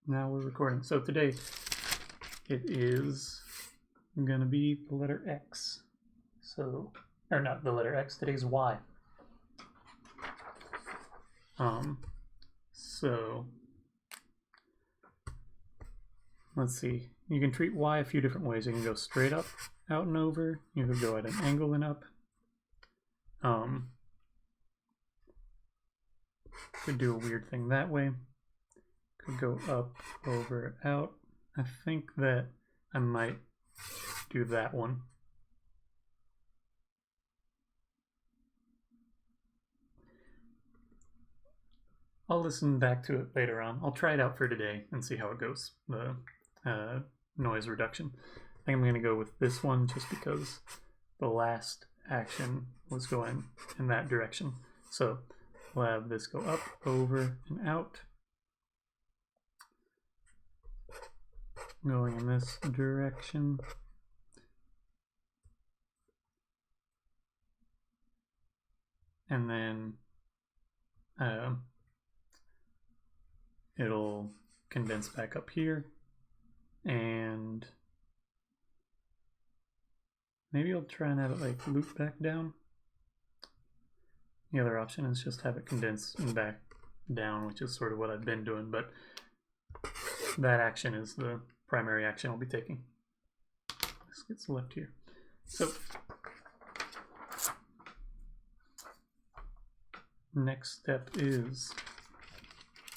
Now we're recording. So today it is going to be the letter X. So, or not the letter X, today's Y. So let's see. You can treat Y a few different ways. You can go straight up, out and over. You could go at an angle and up. Could do a weird thing that way. Could go up, over, out. I think that I might do that one. I'll listen back to it later on. I'll try it out for today and see how it goes, the noise reduction. I think I'm going to go with this one just because the last action was going in that direction. So we'll have this go up, over, and out. Going in this direction. And then it'll condense back up here, and maybe I'll try and have it like loop back down. The other option is just have it condense and back down, which is sort of what I've been doing, but that action is the primary action I'll be taking. This gets left here. So next step is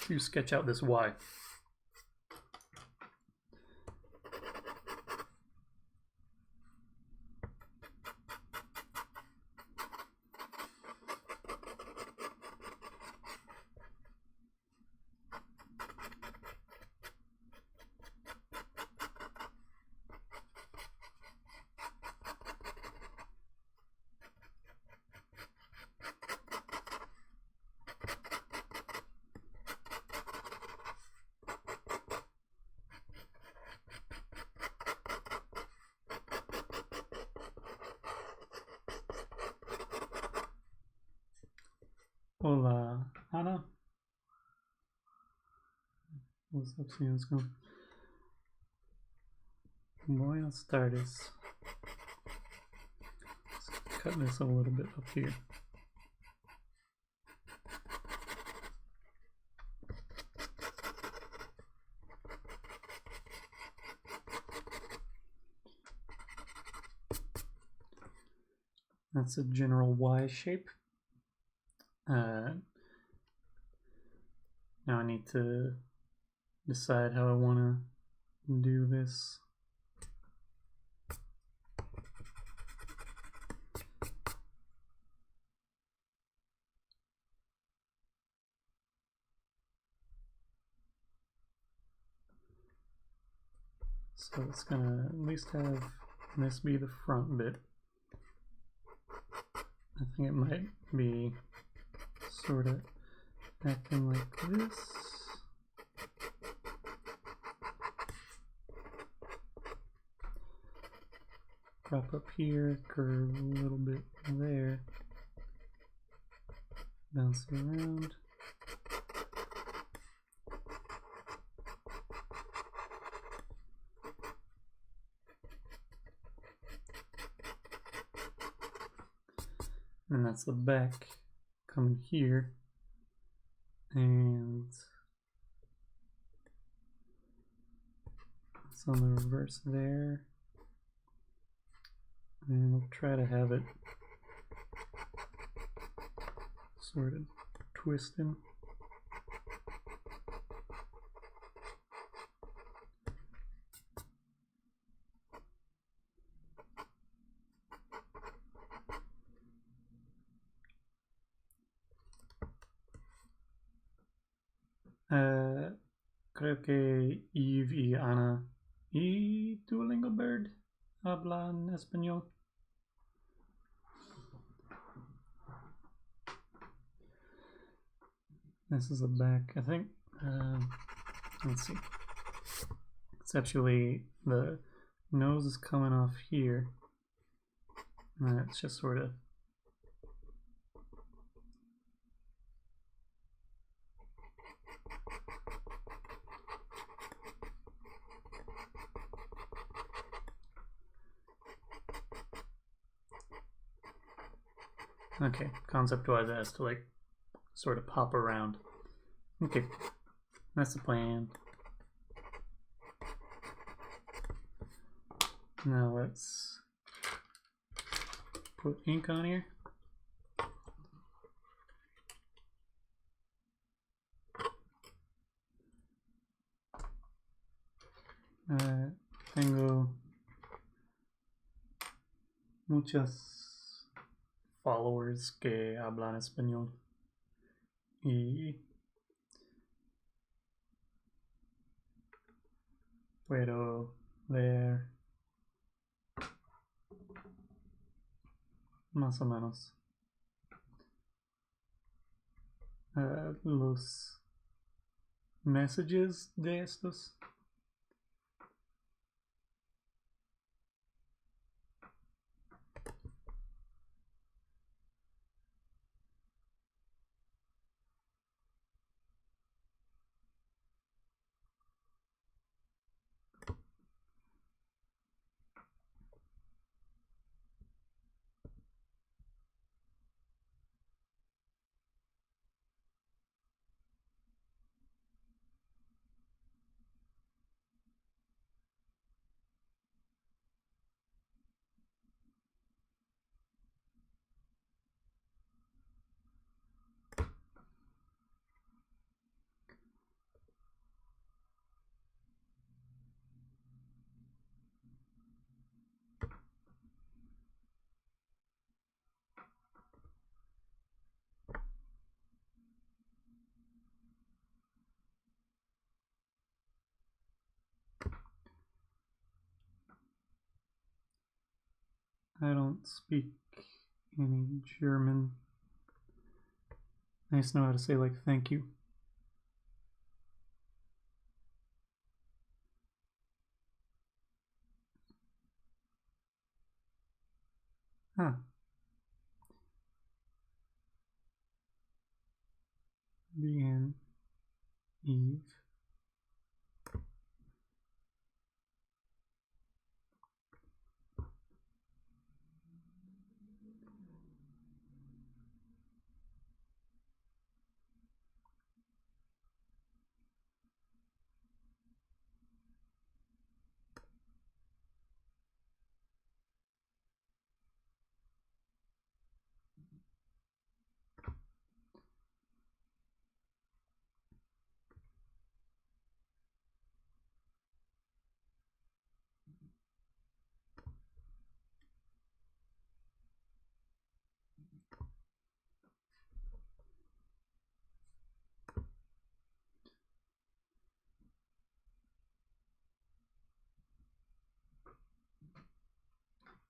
to sketch out this Y. Hola, Ana. What's up, let's go. Buenas tardes. Let's cut this a little bit up here. That's a general Y shape. Now I need to decide how I want to do this. So it's gonna at least have this be the front bit. I think it might be sort of acting like this. Drop up here, curve a little bit there, bounce it around. And that's the back coming here, and it's on the reverse there, and we'll try to have it sort of twisting. Creo que Eve y Ana y Duolingo Bird hablan español. This is the back, I think. Let's see. Conceptually, the nose is coming off here. And it's just sort of Okay, concept-wise it has to like sort of pop around. Okay, that's the plan. Now let's put ink on here. Tengo muchos followers que hablan español y puedo leer más o menos los messages de estos. I don't speak any German. I just know how to say like thank you. Huh. Bien, Eve.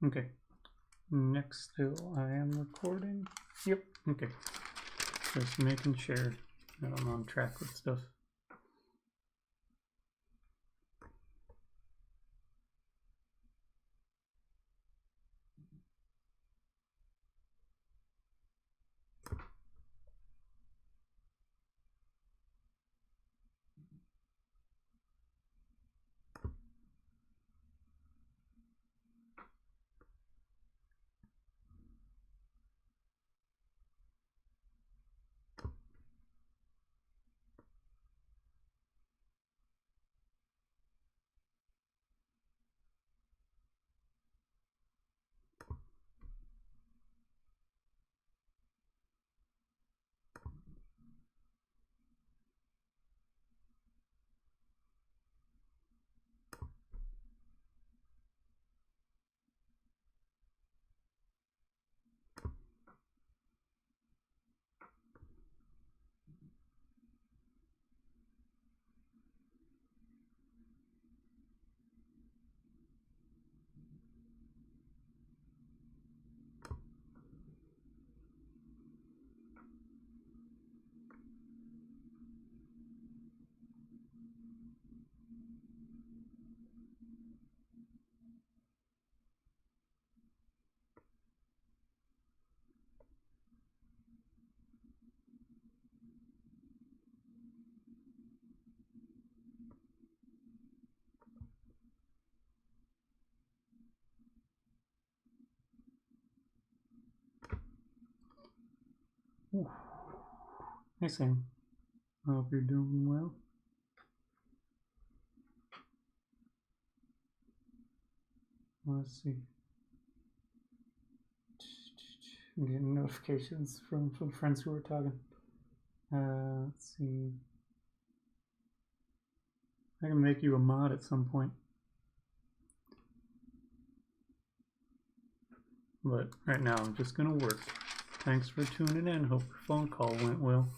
Okay. Next still I am recording. Yep, okay. Just making sure that I'm on track with stuff. Hey Sam, I hope you're doing well. Let's see. I'm getting notifications from friends who are talking. Let's see. I can make you a mod at some point. But right now I'm just gonna work. Thanks for tuning in. Hope your phone call went well.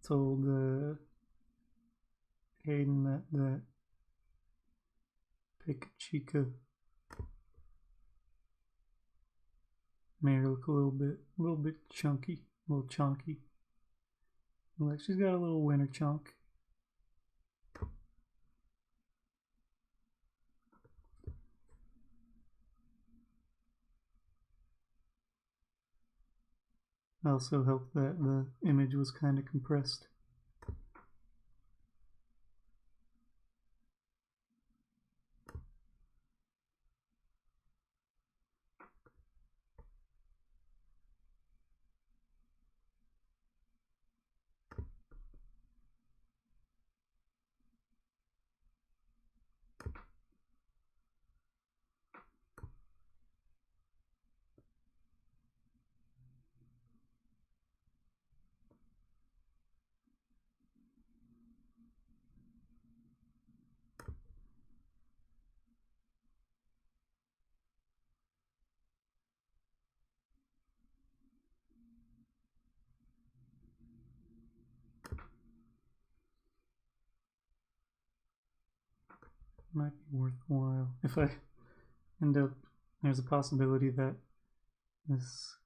Told Hayden that Pick Chica made her look a little bit chunky, a little chunky. Like she's got a little winter chunk. Also helped that the image was kind of compressed. Might be worthwhile if I end up. There's a possibility that this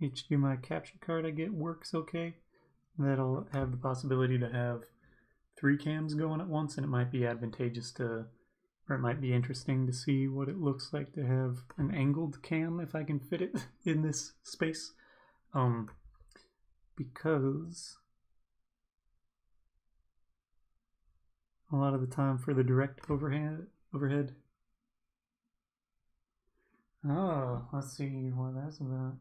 HDMI capture card I get works okay. That'll have the possibility to have 3 cams going at once, and it might be advantageous to, or it might be interesting to see what it looks like to have an angled cam if I can fit it in this space. Because a lot of the time for the direct overhead. Oh, let's see what that's about.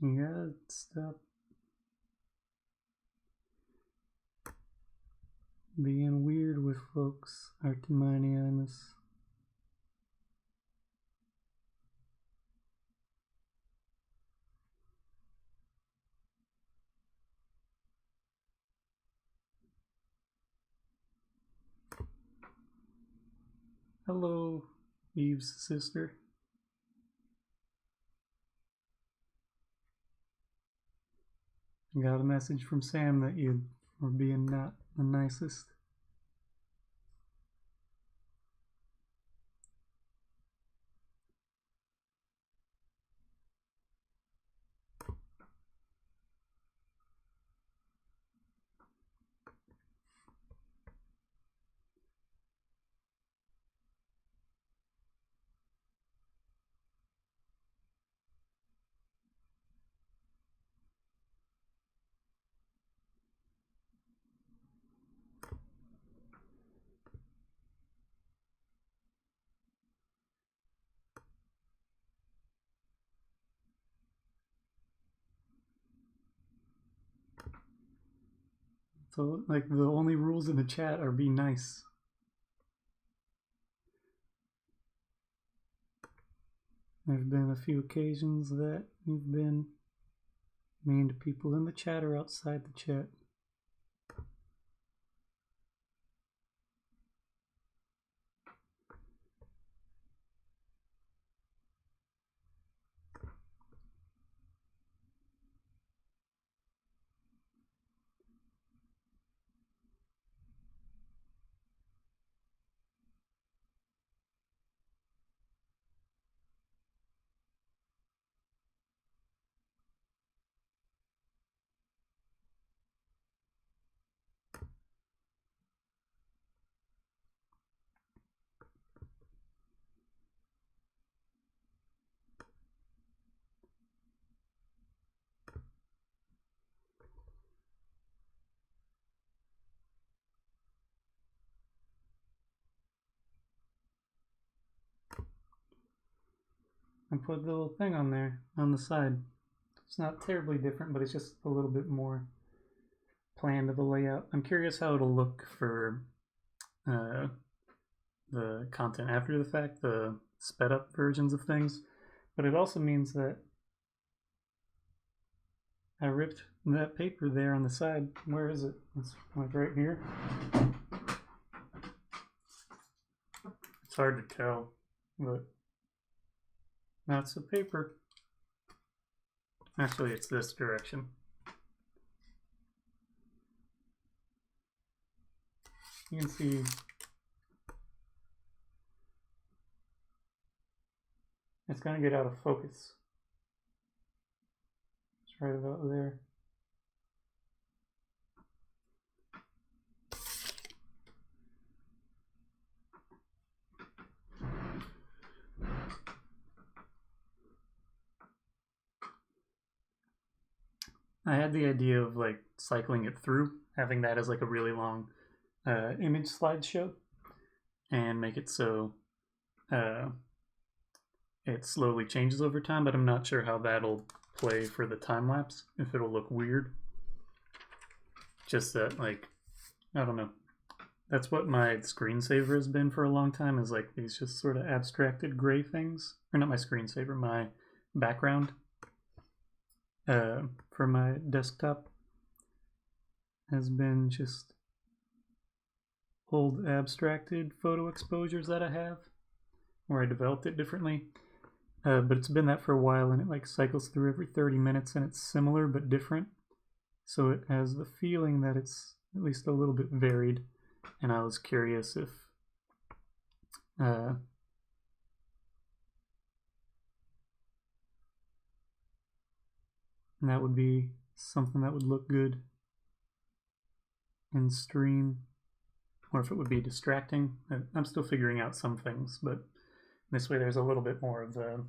You gotta stop being weird with folks, Arteminianus. Hello, Eve's sister. I got a message from Sam that you were being not the nicest. So, like, the only rules in the chat are be nice. There have been a few occasions that you've been mean to people in the chat or outside the chat. I put the little thing on there on the side. It's not terribly different, but it's just a little bit more planned of a layout. I'm curious how it'll look for the content after the fact, the sped up versions of things. But it also means that I ripped that paper there on the side. Where is it? It's like right here. It's hard to tell, but that's the paper. Actually, it's this direction. You can see it's going to get out of focus. It's right about there. I had the idea of like cycling it through, having that as like a really long image slideshow, and make it so it slowly changes over time, but I'm not sure how that'll play for the time lapse, if it'll look weird. Just that, like, I don't know. That's what my screensaver has been for a long time, is like these just sort of abstracted gray things. Or not my screensaver, my background for my desktop has been just old abstracted photo exposures that I have, where I developed it differently. But it's been that for a while, and it like cycles through every 30 minutes, and it's similar but different. So it has the feeling that it's at least a little bit varied. And I was curious if that would be something that would look good in stream, or if it would be distracting. I'm still figuring out some things, but this way there's a little bit more of the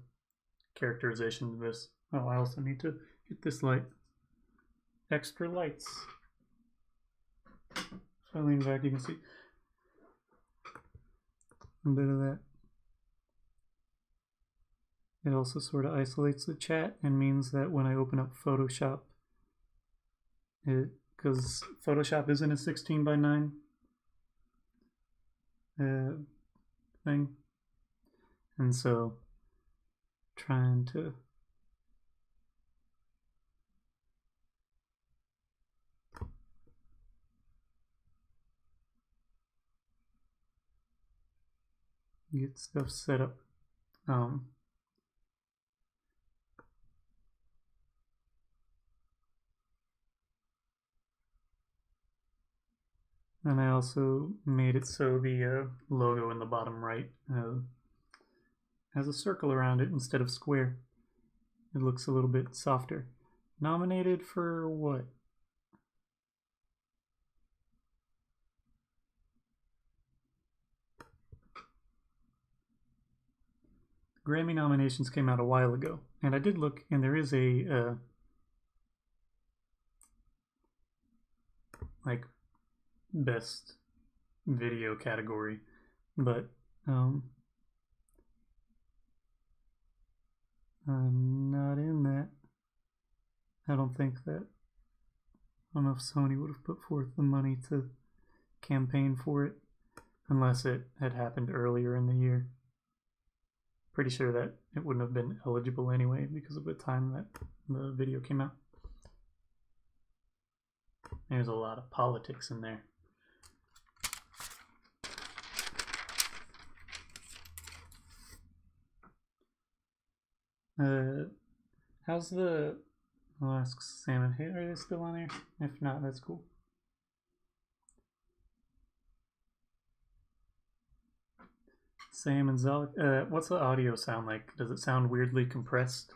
characterization to this. Oh, I also need to get this light. Extra lights. So I lean back, you can see a bit of that. It also sort of isolates the chat and means that when I open up Photoshop, because Photoshop isn't a 16:9 thing, and so trying to get stuff set up. And I also made it so the logo in the bottom right has a circle around it instead of square. It looks a little bit softer. Nominated for what? Grammy nominations came out a while ago, and I did look, and there is a like best video category, but I'm not in that. I don't think that I don't know if Sony would have put forth the money to campaign for it, unless it had happened earlier in the year. Pretty sure that it wouldn't have been eligible anyway because of the time that the video came out. There's a lot of politics in there. How's the Alaska salmon? Hey, are they still on there? If not, that's cool. Sam and Zolik. What's the audio sound like? Does it sound weirdly compressed?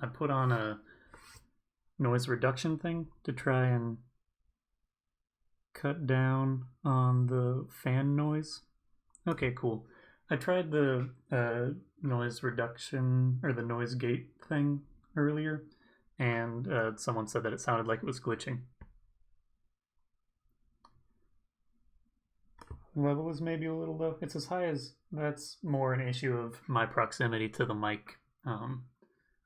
I put on a noise reduction thing to try and cut down on the fan noise. Okay, cool. I tried the noise reduction or the noise gate thing earlier, and someone said that it sounded like it was glitching. Level is maybe a little low. It's as high as, that's more an issue of my proximity to the mic. I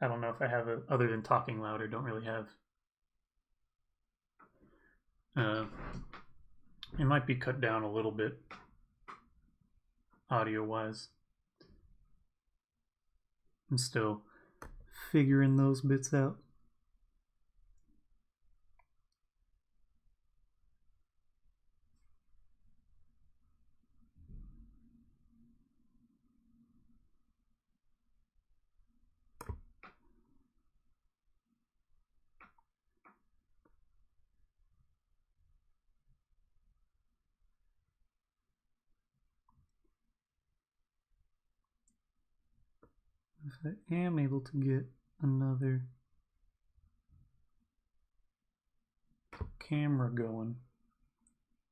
don't know if I have a, other than talking louder, don't really have. It might be cut down a little bit audio wise. I'm still figuring those bits out. If I am able to get another camera going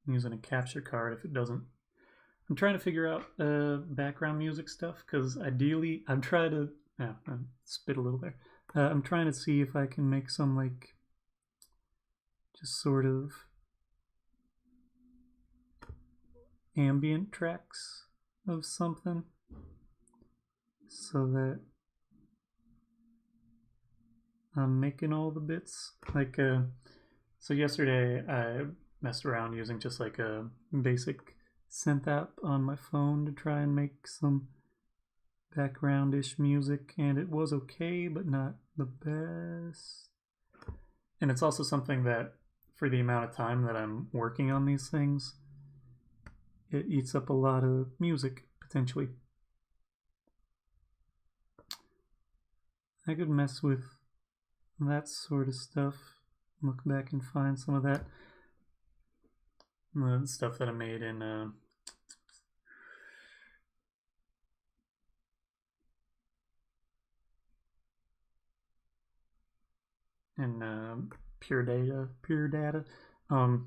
using a capture card, if it doesn't, I'm trying to figure out background music stuff, because ideally I'm trying to I spit a little there. I'm trying to see if I can make some like just sort of ambient tracks of something, so that I'm making all the bits. Like, so yesterday I messed around using just like a basic synth app on my phone to try and make some background-ish music, and it was okay, but not the best. And it's also something that, for the amount of time that I'm working on these things, it eats up a lot of music, potentially. I could mess with that sort of stuff, look back and find some of that stuff that I made in Pure Data. A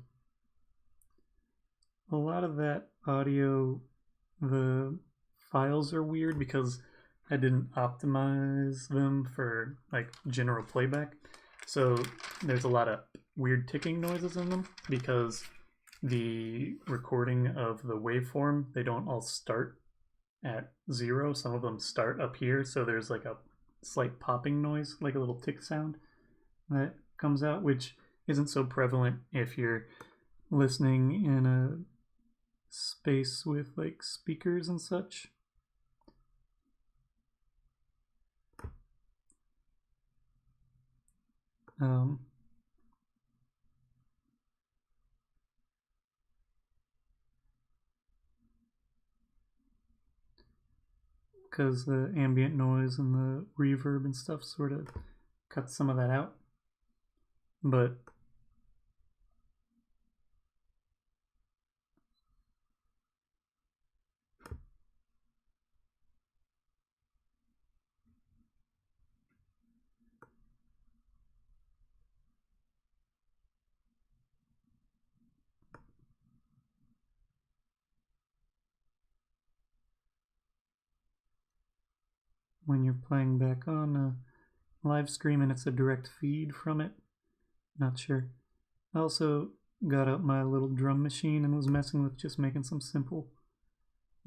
lot of that audio, the files are weird because I didn't optimize them for like general playback. So there's a lot of weird ticking noises in them because the recording of the waveform, they don't all start at 0. Some of them start up here, so there's like a slight popping noise, like a little tick sound that comes out, which isn't so prevalent if you're listening in a space with like speakers and such. Because the ambient noise and the reverb and stuff sort of cuts some of that out. But when you're playing back on a live stream and it's a direct feed from it, not sure. I also got out my little drum machine and was messing with just making some simple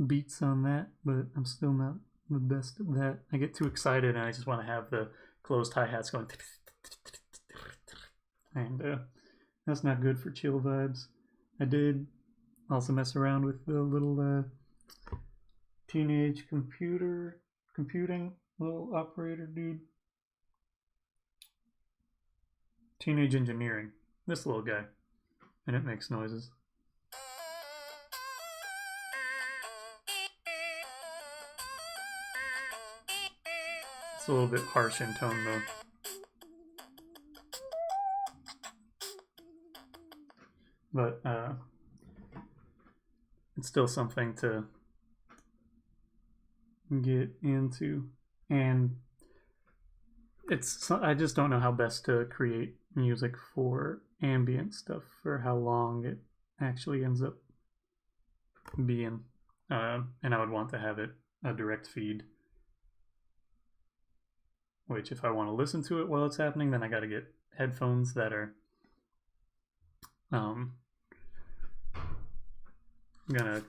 beats on that, but I'm still not the best at that. I get too excited and I just want to have the closed hi-hats going, and That's not good for chill vibes. I did also mess around with the little teenage computing little operator dude. Teenage engineering. This little guy. And it makes noises. It's a little bit harsh in tone though. But it's still something to get into. And I just don't know how best to create music for ambient stuff, for how long it actually ends up being. And I would want to have it a direct feed, which if I want to listen to it while it's happening, then I got to get headphones that are gonna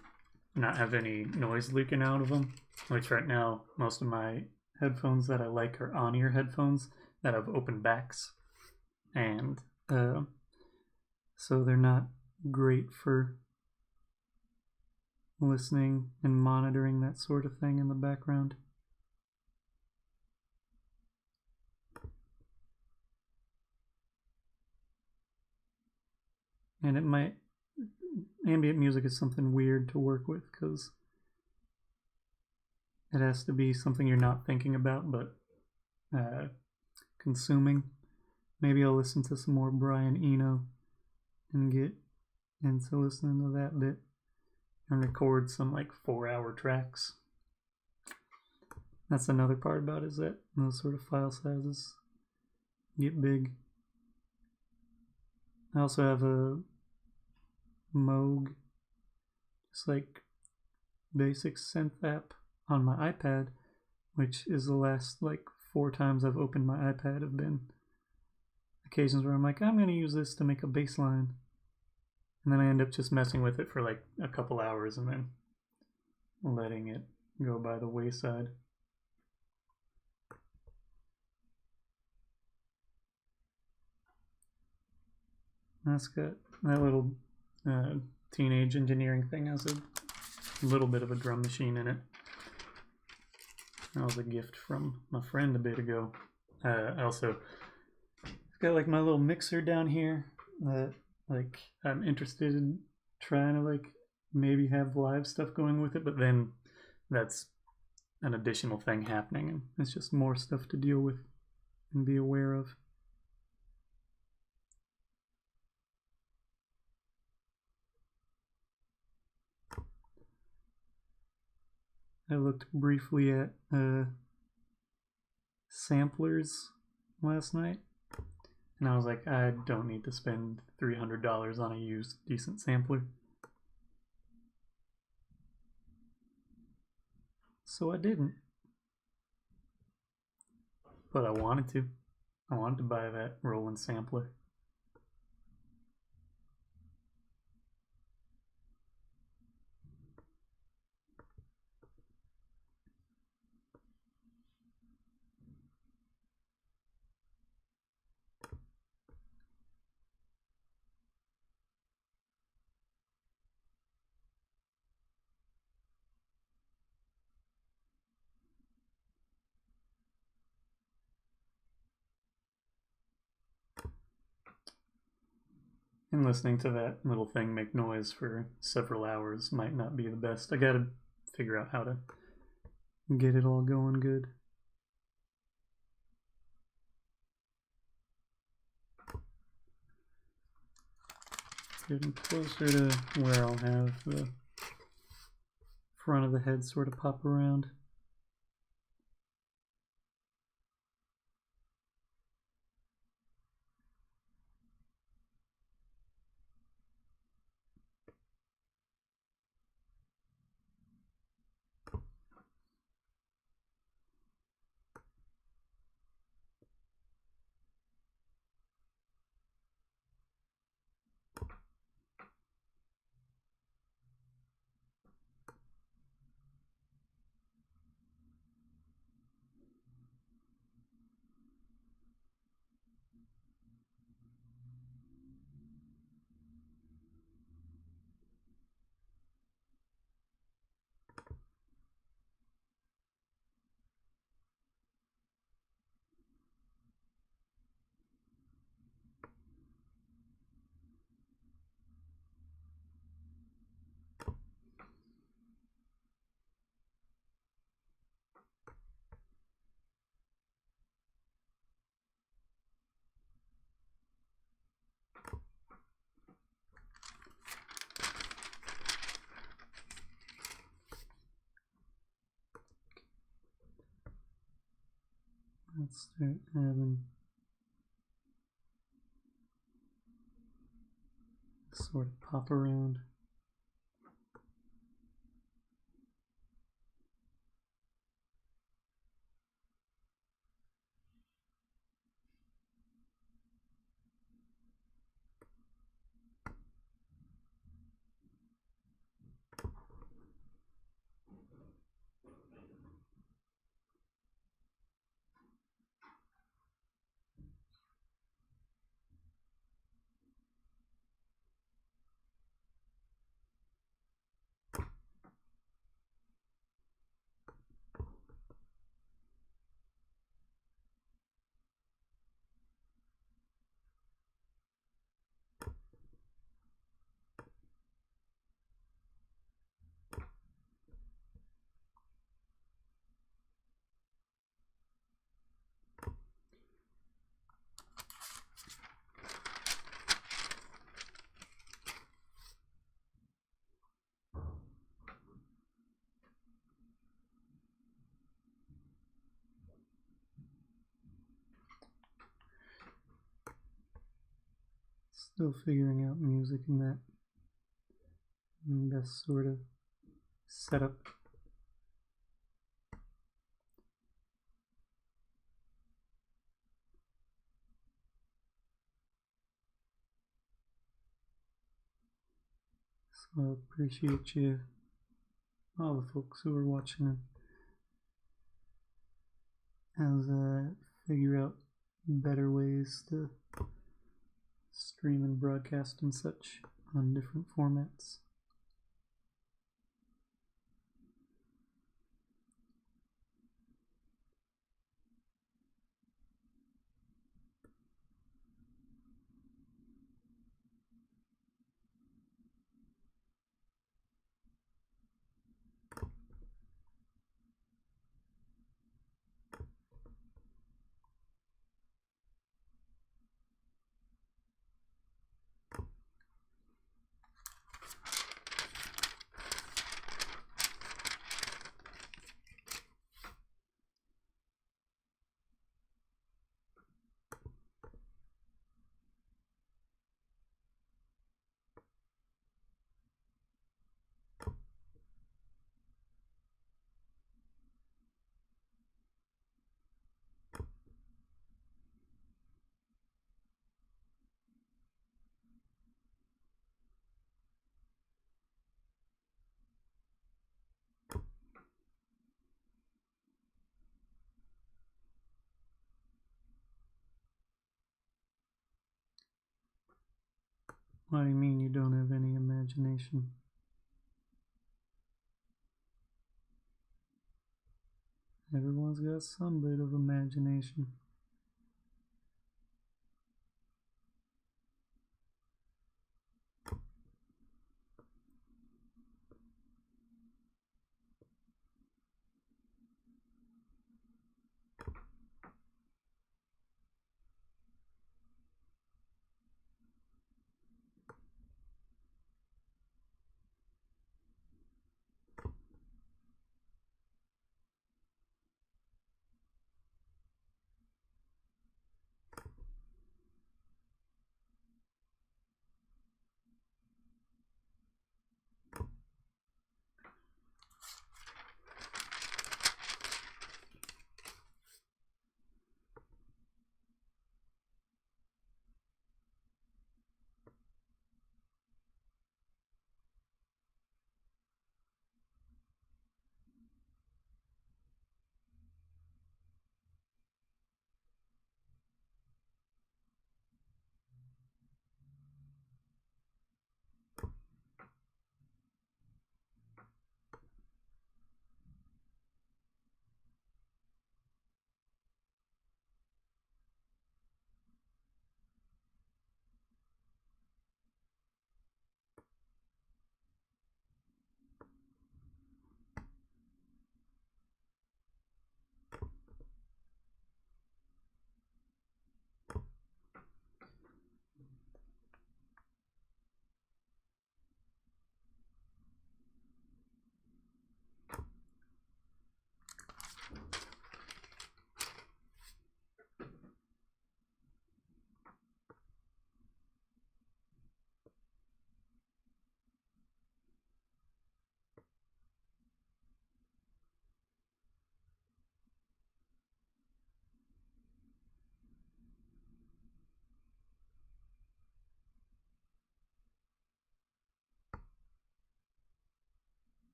not have any noise leaking out of them, which right now most of my headphones that I like are on-ear headphones that have open backs, and so they're not great for listening and monitoring that sort of thing in the background. And ambient music is something weird to work with because it has to be something you're not thinking about but consuming. Maybe I'll listen to some more Brian Eno and get into listening to that bit and record some like 4-hour tracks. That's another part about it, is that those sort of file sizes get big. I also have a Moog, just like basic synth app on my iPad, which is the last like 4 times I've opened my iPad have been occasions where I'm like, I'm gonna use this to make a bass line, and then I end up just messing with it for like a couple hours and then letting it go by the wayside. That's got that little teenage engineering thing has a little bit of a drum machine in it. That was a gift from my friend a bit ago. Also, it's got like my little mixer down here that like I'm interested in trying to like maybe have live stuff going with it, but then that's an additional thing happening and it's just more stuff to deal with and be aware of. I looked briefly at samplers last night, and I was like, I don't need to spend $300 on a used decent sampler. So I didn't. But I wanted to. I wanted to buy that Roland sampler. And listening to that little thing make noise for several hours might not be the best. I gotta figure out how to get it all going good. Getting closer to where I'll have the front of the head sort of pop around. Let's start having sort of pop around. Still figuring out music in that best sort of setup. So I appreciate you, all the folks who are watching, as I figure out better ways to stream and broadcast and such on different formats. What do you mean you don't have any imagination? Everyone's got some bit of imagination.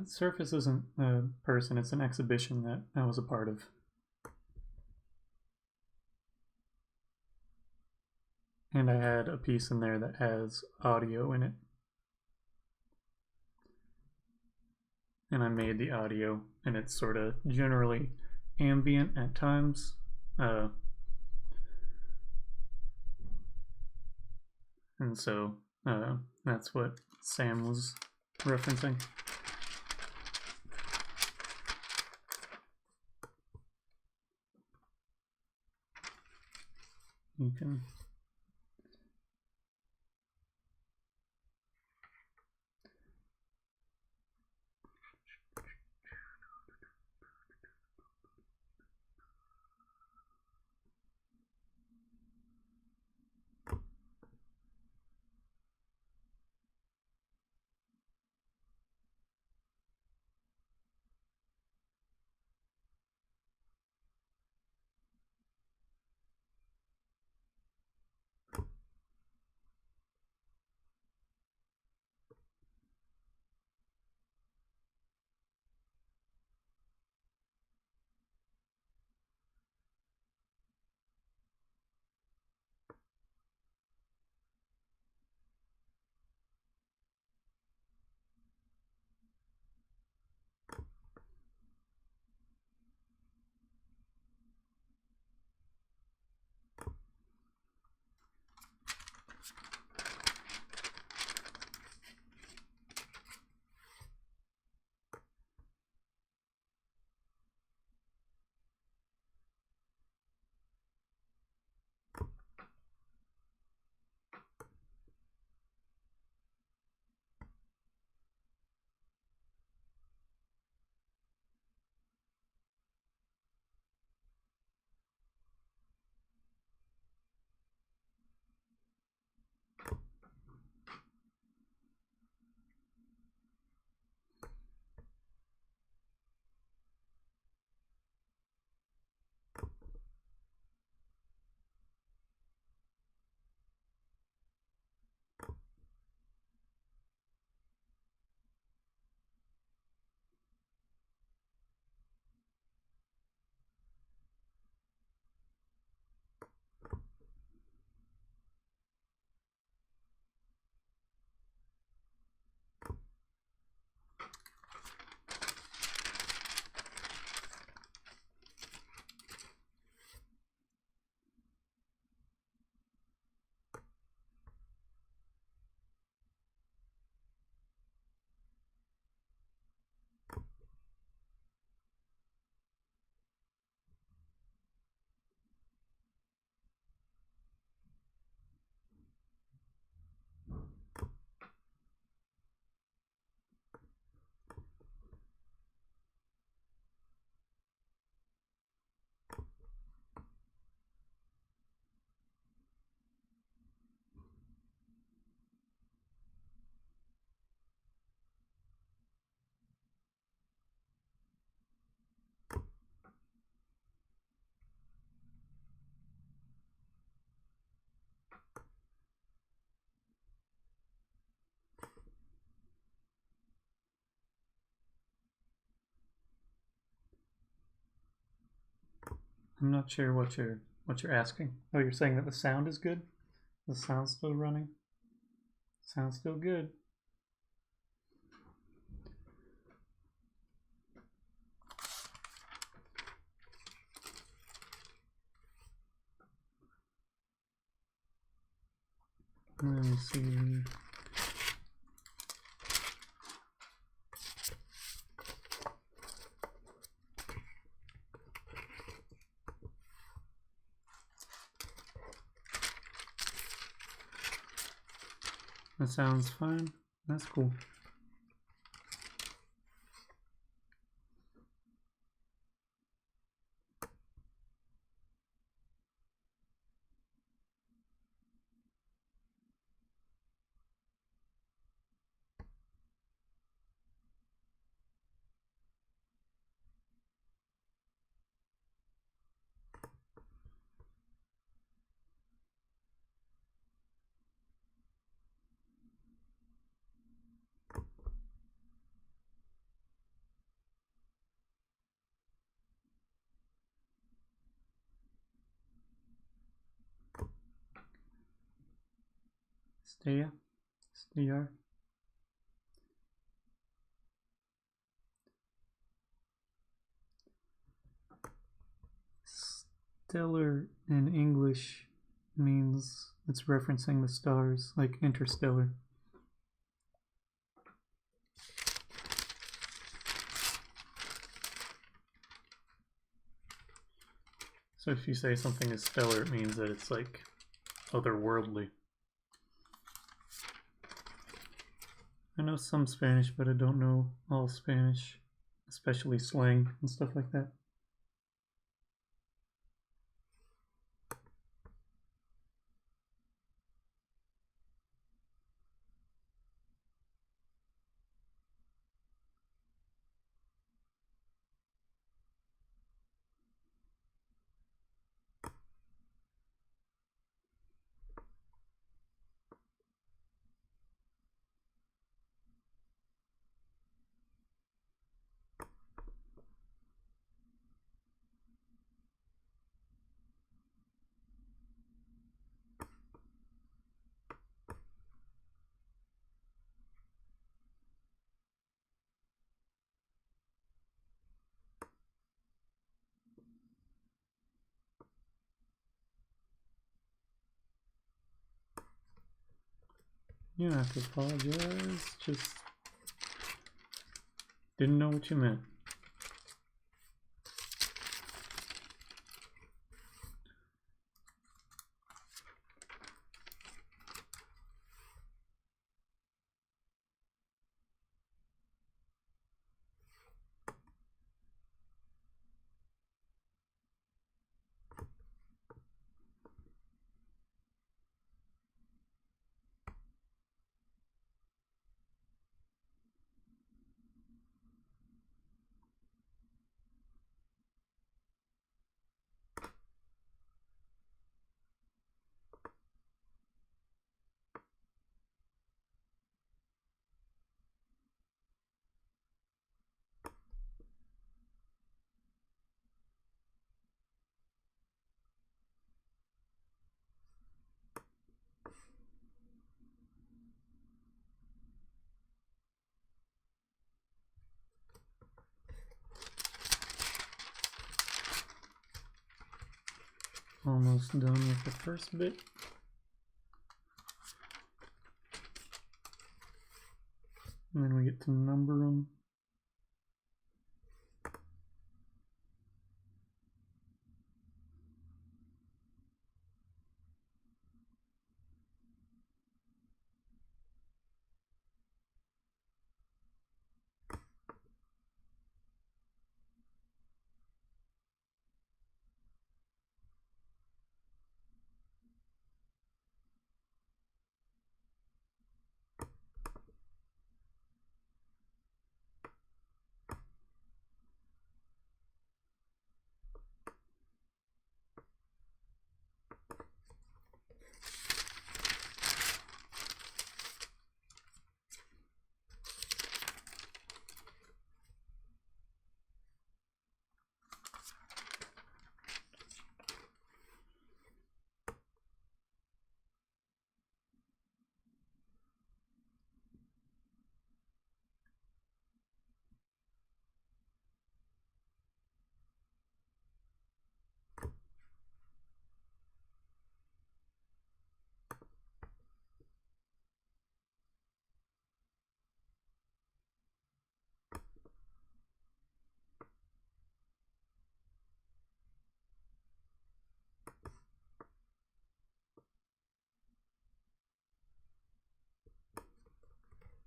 Surface isn't a person, it's an exhibition that I was a part of. And I had a piece in there that has audio in it. And I made the audio, and it's sort of generally ambient at times. And so that's what Sam was referencing. You can I'm not sure what you're asking. Oh, you're saying that the sound is good? The sound's still running? Sounds still good. Let me see. That sounds fine. That's cool. Stea. Steer. Stellar in English means it's referencing the stars, like interstellar. So if you say something is stellar, it means that it's like otherworldly. I know some Spanish, but I don't know all Spanish, especially slang and stuff like that. You don't have to apologize, just didn't know what you meant. Almost done with the first bit. And then we get to number them.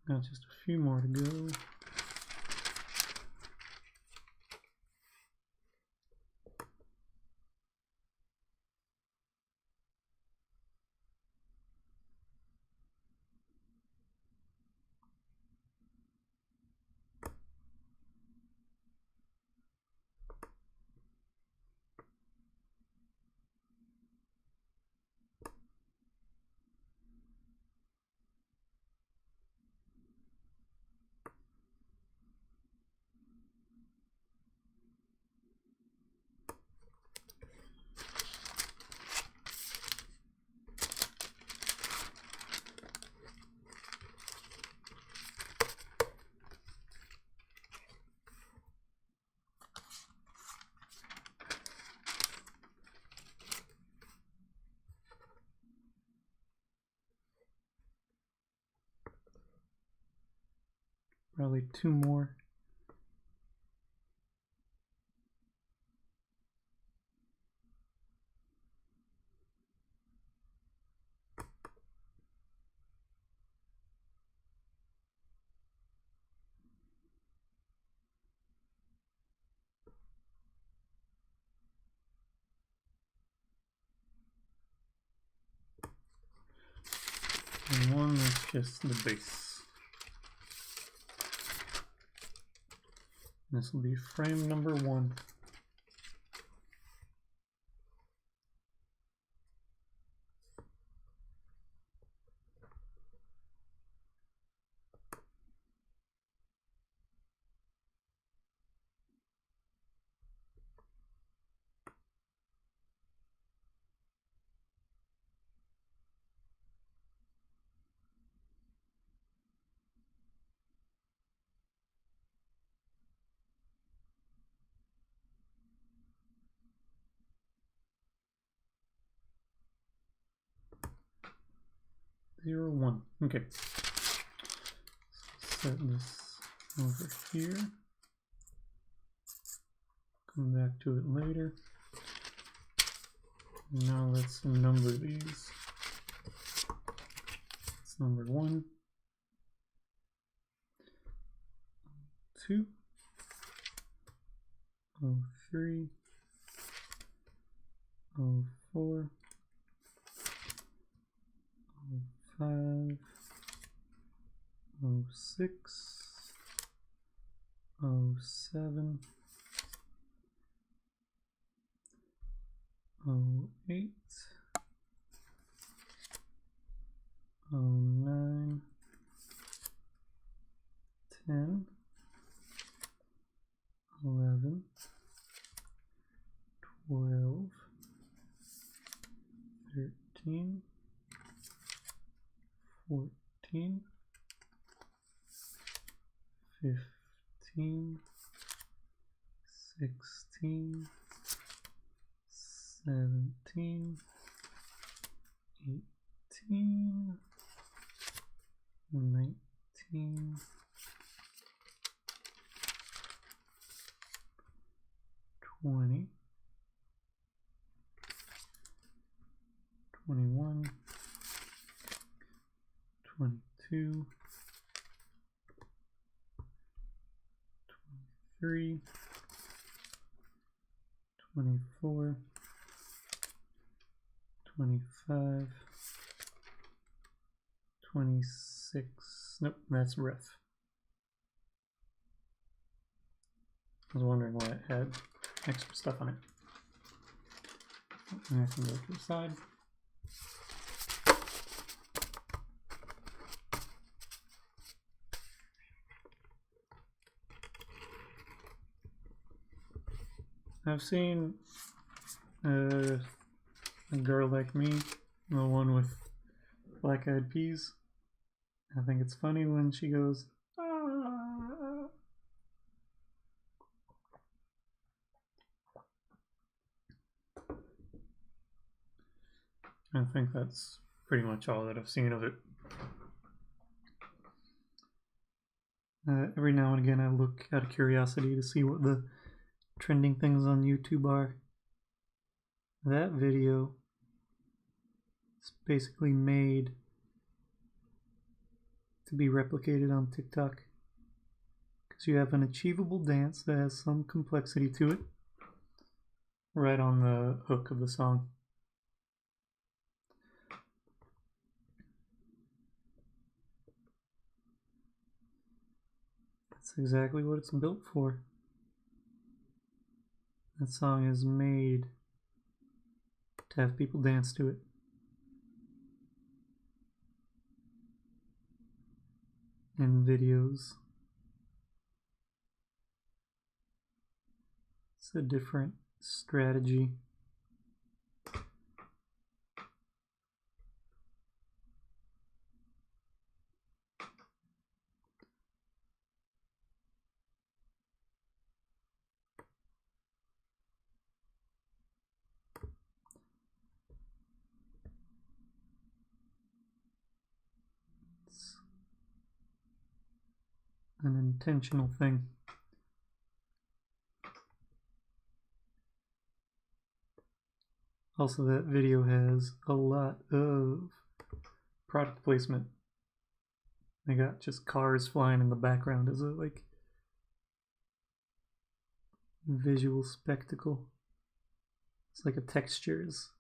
Got just a few more to go. Probably 2 more. And one is just the base. This will be frame number 1. Zero, 1. Okay. Set this over here. Come back to it later. Now let's number these. It's number 1, 2, 03, 04, 05, 06, 07, 08, 09, 10, 11, 12, 13, 14, 15, 16, 17, 18, 19, 20, 21, 22, 23, 24, 25, 26. Nope, that's ref. I was wondering why it had extra stuff on it. And I can go to the side. I've seen a girl like me, the one with black-eyed peas. I think it's funny when she goes, "Ah." I think that's pretty much all that I've seen of it. Every now and again I look out of curiosity to see what the trending things on YouTube are. That video is basically made to be replicated on TikTok because you have an achievable dance that has some complexity to it right on the hook of the song. That's exactly what it's built for. That song is made to have people dance to it. In videos, it's a different strategy. an intentional thing. Also, that video has a lot of product placement. They got just cars flying in the background as a like visual spectacle. It's like a textures.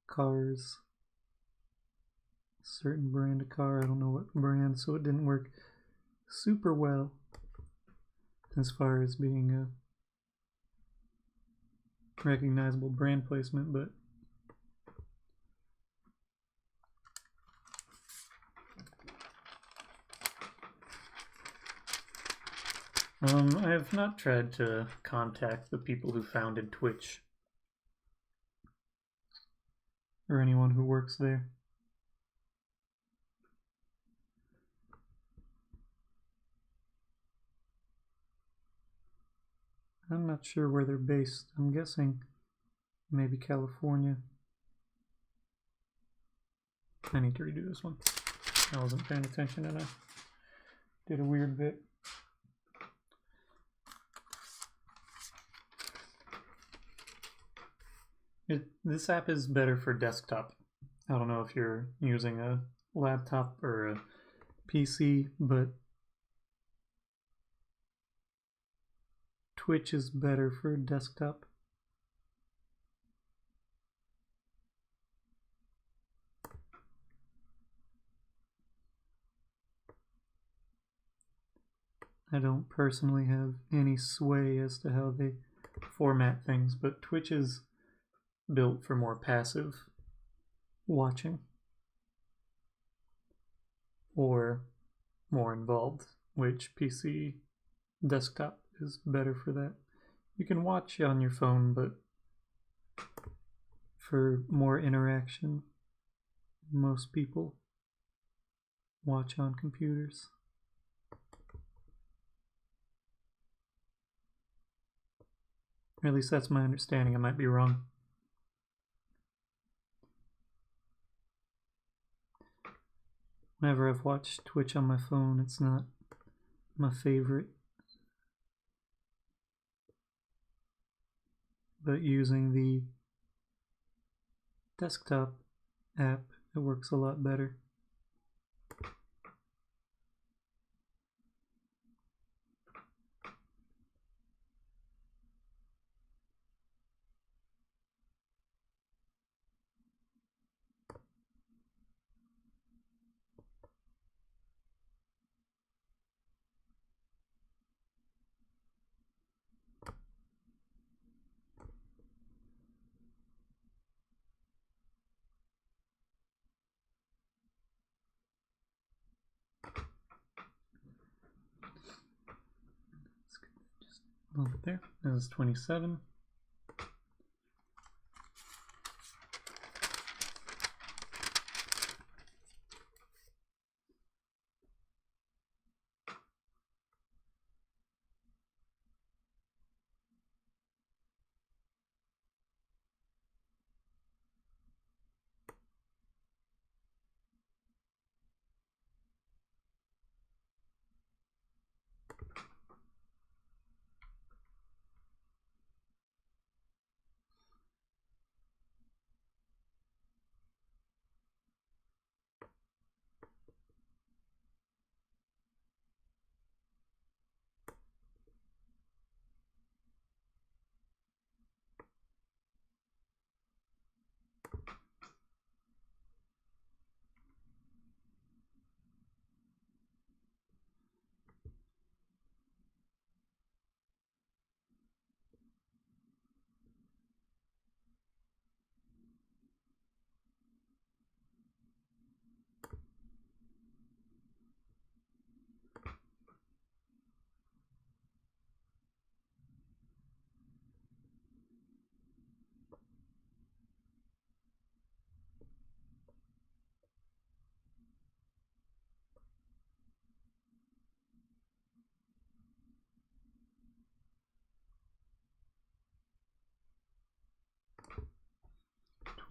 Cars. Certain brand of car, I don't know what brand, so it didn't work super well as far as being a recognizable brand placement, but I have not tried to contact the people who founded Twitch or anyone who works there. I'm not sure where they're based. I'm guessing maybe California. I need to redo this one. I wasn't paying attention and I did a weird bit. This app is better for desktop. I don't know if you're using a laptop or a PC, but Twitch is better for desktop. I don't personally have any sway as to how they format things, but Twitch is built for more passive watching or more involved, which PC desktop is better for that. You can watch on your phone, but for more interaction, most people watch on computers. Or at least that's my understanding. I might be wrong. Whenever I've watched Twitch on my phone, it's not my favorite. But using the desktop app, it works a lot better. A little bit there. That was 27.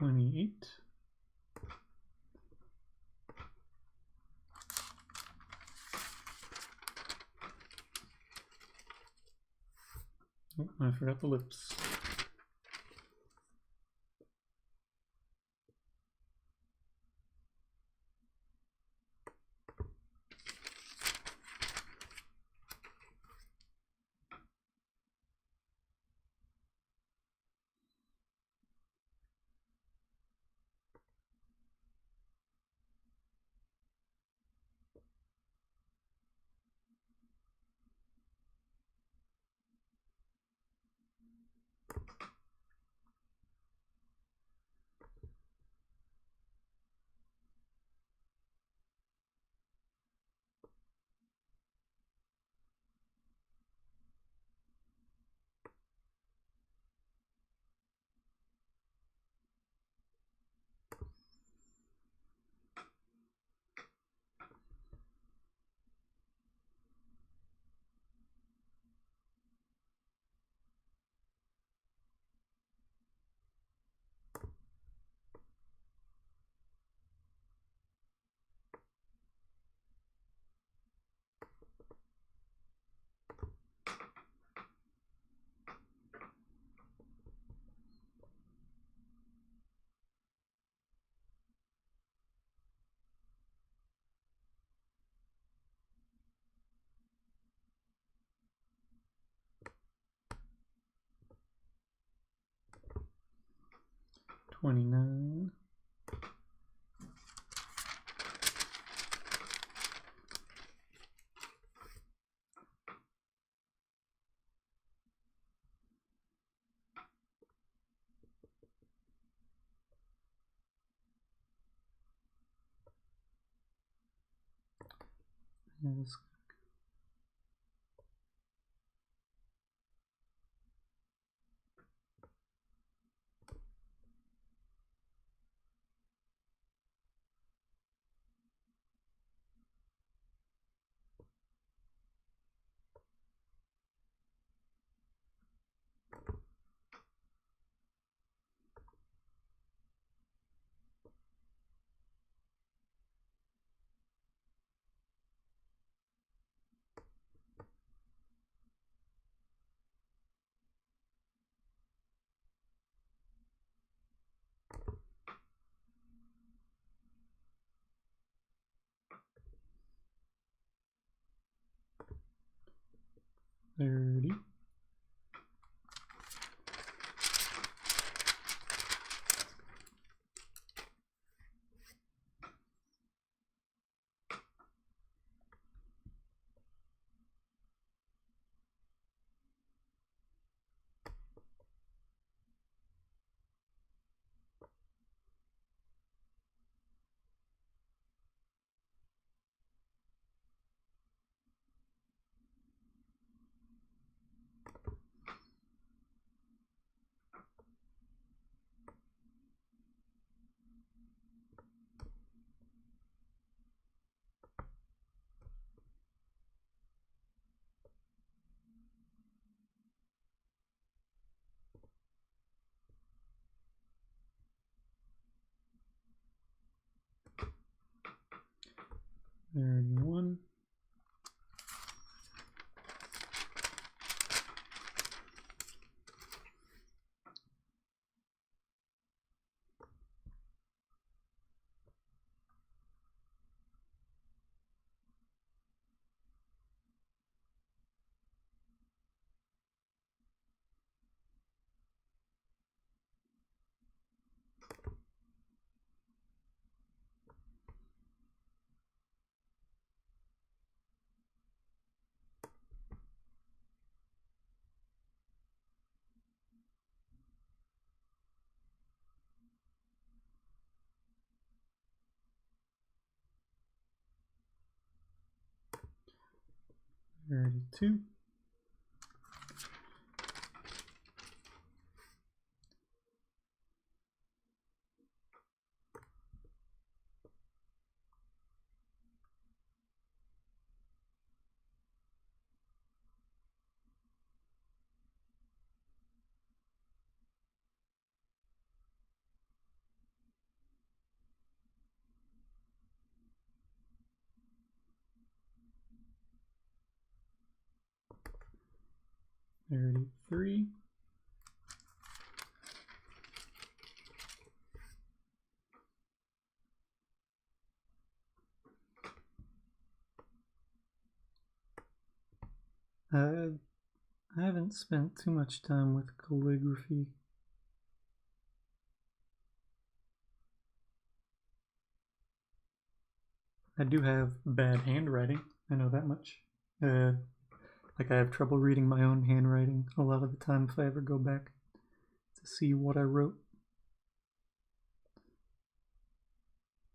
$28. Oh, I forgot the lips. $29. Yes. $30. $31. $32. 33. I haven't spent too much time with calligraphy. I do have bad handwriting, I know that much. Like I have trouble reading my own handwriting a lot of the time if I ever go back to see what I wrote.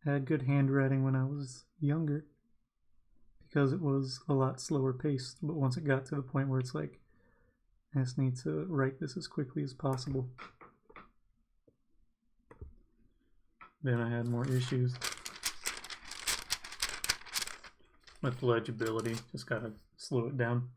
I had good handwriting when I was younger because it was a lot slower paced, but once it got to the point where it's like, I just need to write this as quickly as possible, then I had more issues with legibility. Just gotta slow it down.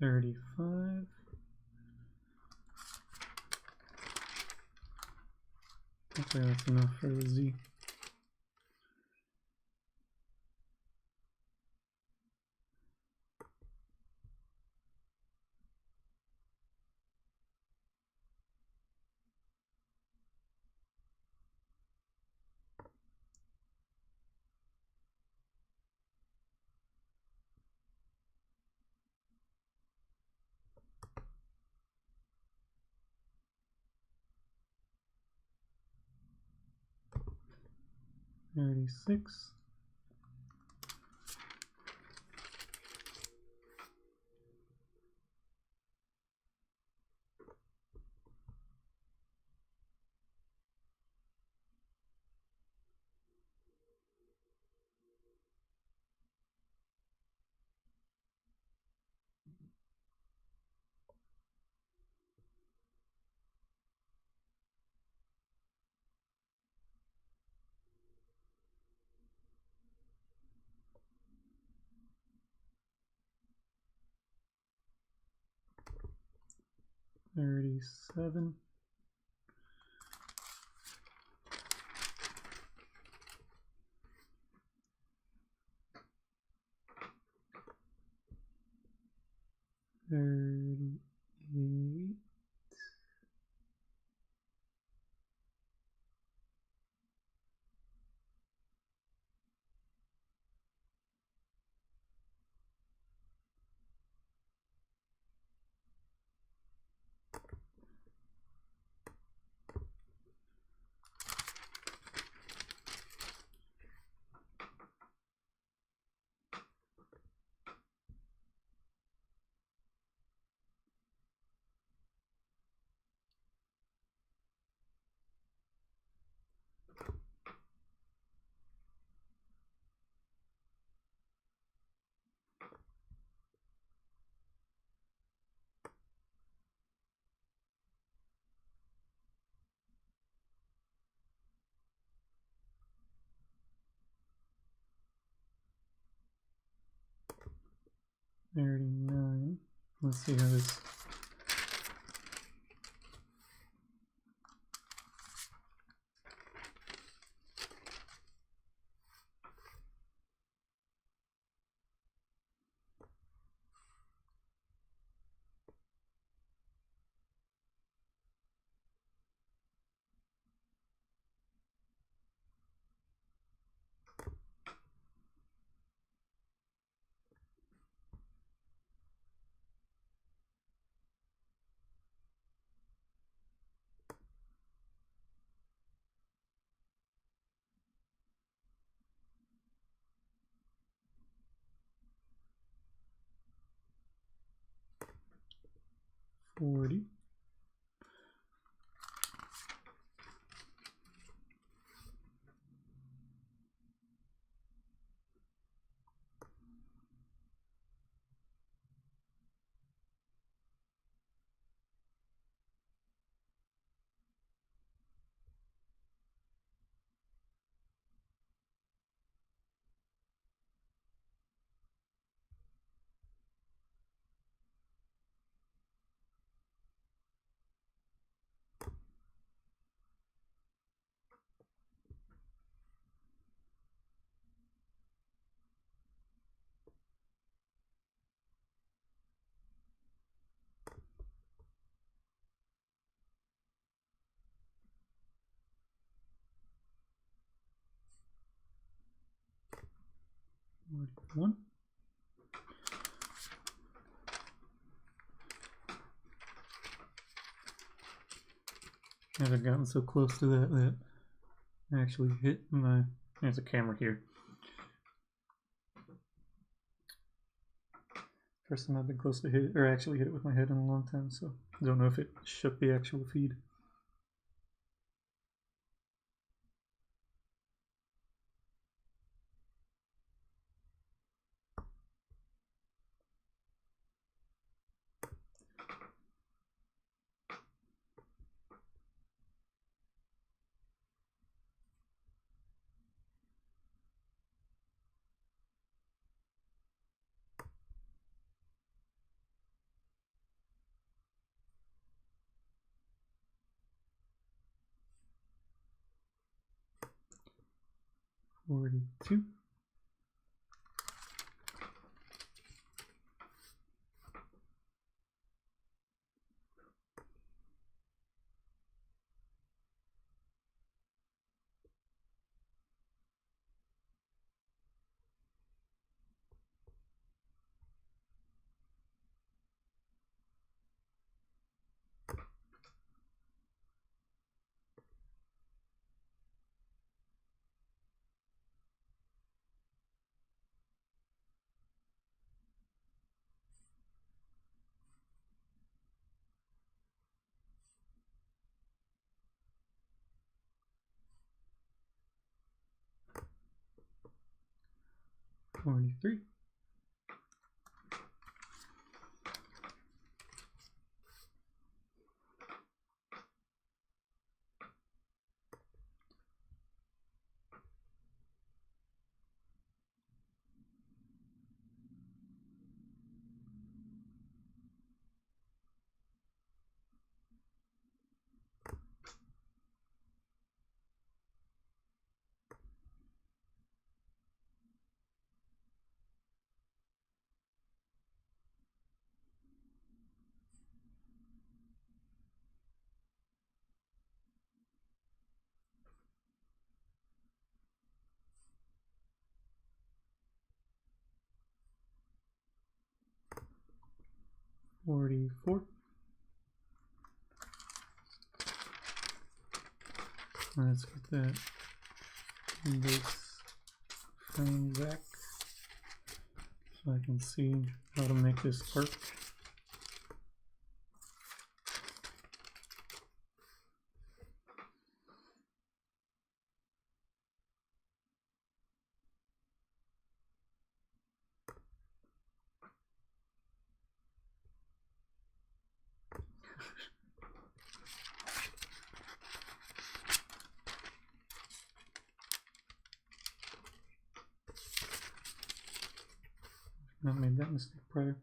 $35. Hopefully that's enough for the Z. $36. $37. $38. $39. Let's see how this. $40. 41. I've gotten so close to that I actually hit my. There's a camera here. First time I've been close to hit it, or actually hit it with my head in a long time, so I don't know if it shook the actual feed. $42. $43. $44. Let's get that base frame back so I can see how to make this work. Not made that mistake prior.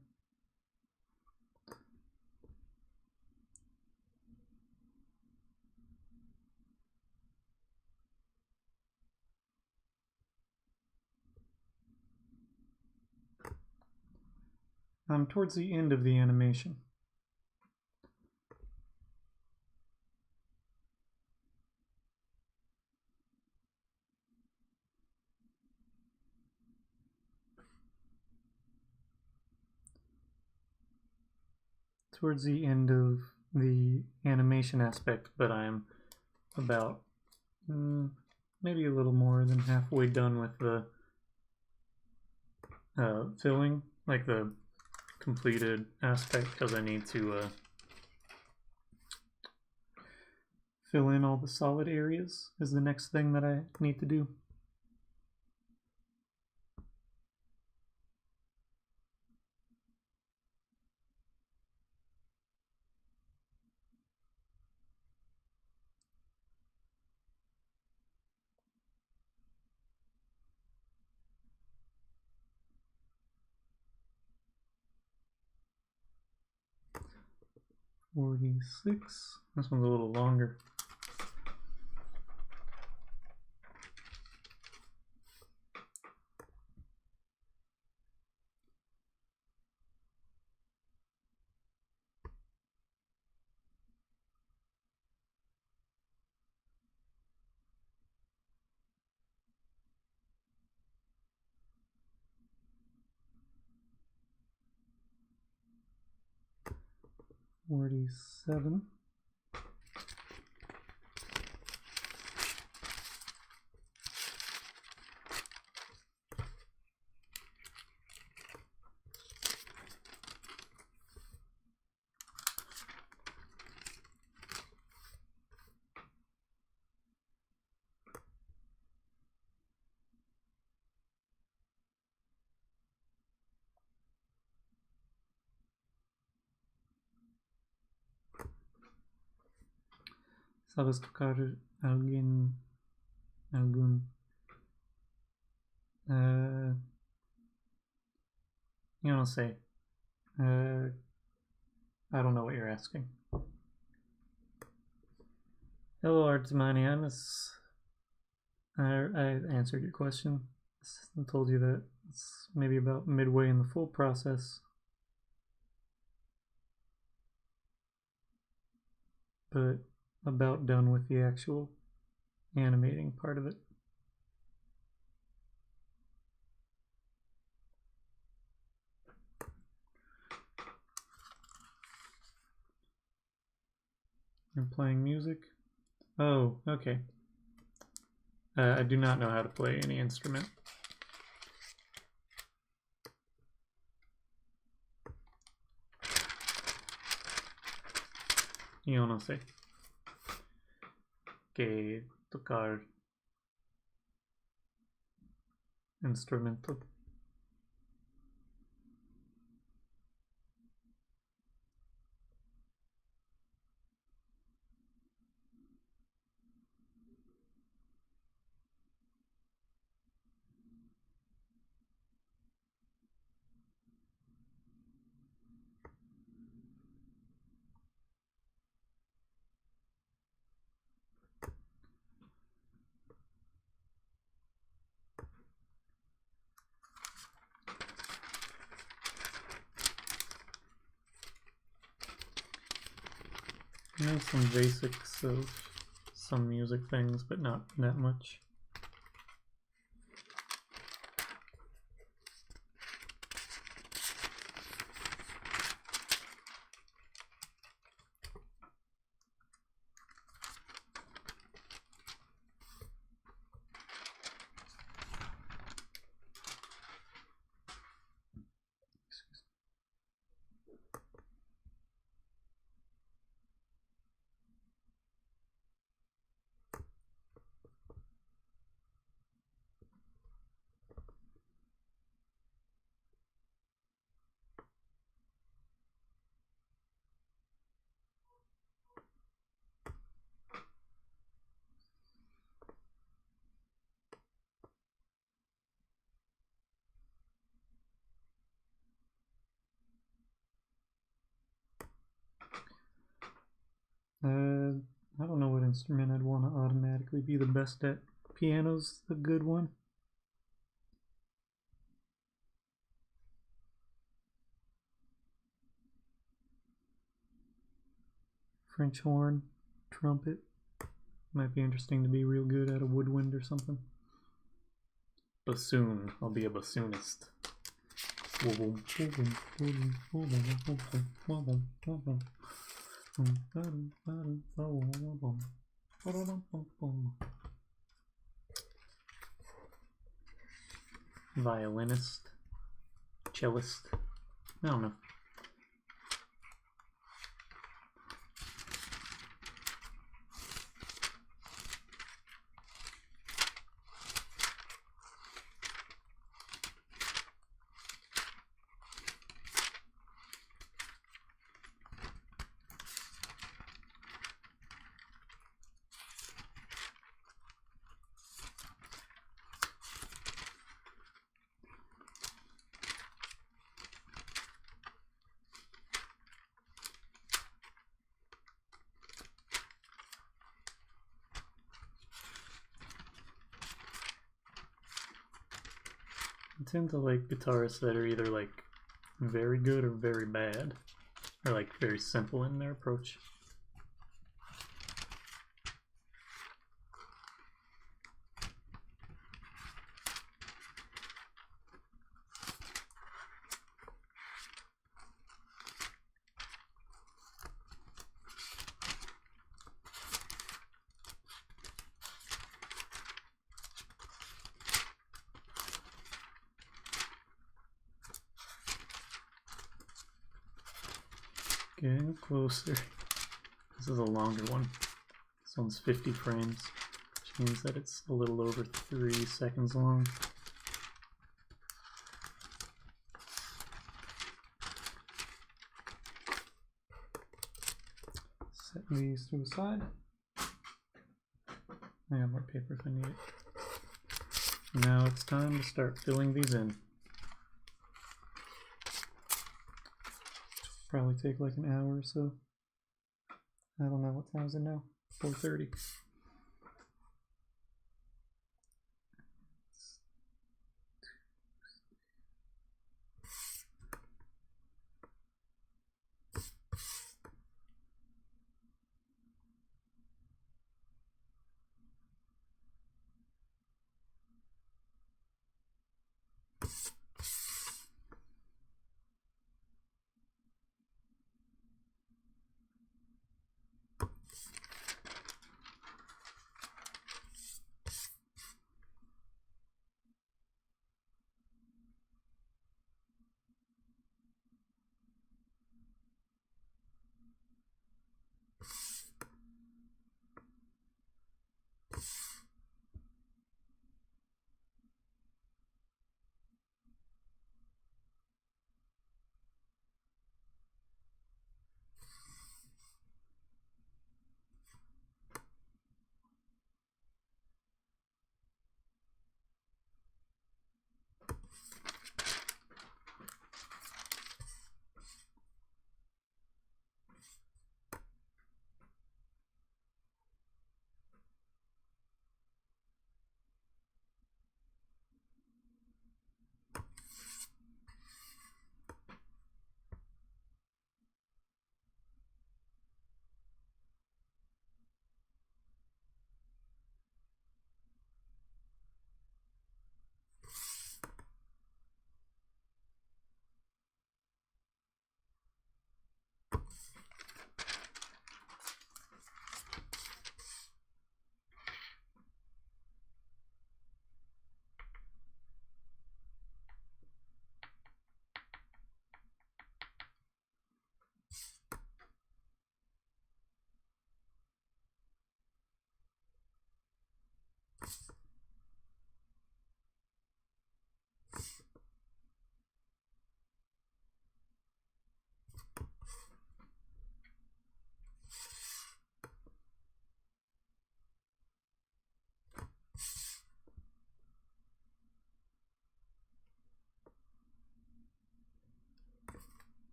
I'm towards the end of the animation. Towards the end of the animation aspect, but I'm about maybe a little more than halfway done with the filling, like the completed aspect, because I need to fill in all the solid areas is the next thing that I need to do. $46. This one's a little longer. 47. ¿Sabes tocar algún? You don't say. I don't know what you're asking. Hello, Artemani. I answered your question. I told you that it's maybe about midway in the full process. But about done with the actual animating part of it. You're playing music? Oh, okay. I do not know how to play any instrument. Yo no sé. Que tocar instrumento. I know some basics of some music things, but not that much. I don't know what instrument I'd want to automatically be the best at. Piano's a good one. French horn, trumpet. Might be interesting to be real good at a woodwind or something. Bassoon. I'll be a bassoonist. Violinist. Cellist. I don't know. I tend to like guitarists that are either like very good or very bad, or like very simple in their approach. Getting closer. This is a longer one. This one's 50 frames, which means that it's a little over 3 seconds long. Set these to the side. I have more paper if I need it. Now it's time to start filling these in. Probably take like an hour or so. I don't know what time is it now. 4:30.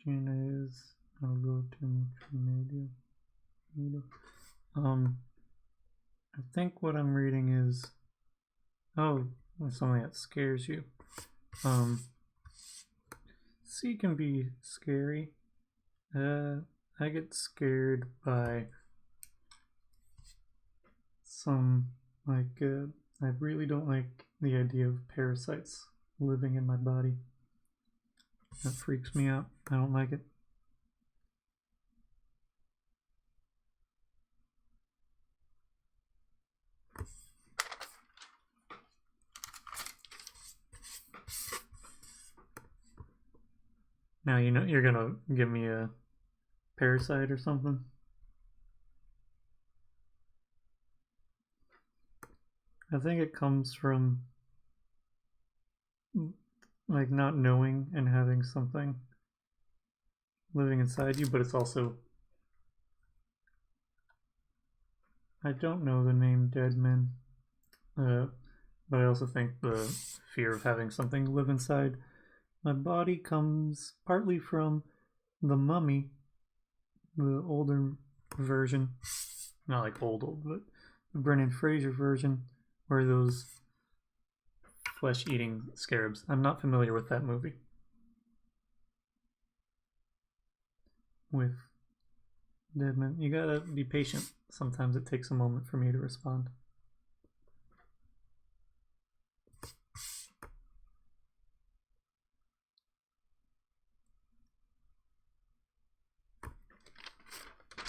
Gina is, I'll go to media. I think what I'm reading is Oh, something that scares you. C can be scary. I get scared by some, like, I really don't like the idea of parasites living in my body. That freaks me out. I don't like it. Now you know you're gonna give me a parasite or something. I think it comes from like not knowing and having something living inside you, but it's also, I don't know the name Dead Men, but I also think the fear of having something live inside my body comes partly from The Mummy, the older version, not like old, but the Brendan Fraser version, where those flesh-eating scarabs. I'm not familiar with that movie. With Deadman, you gotta be patient. Sometimes it takes a moment for me to respond.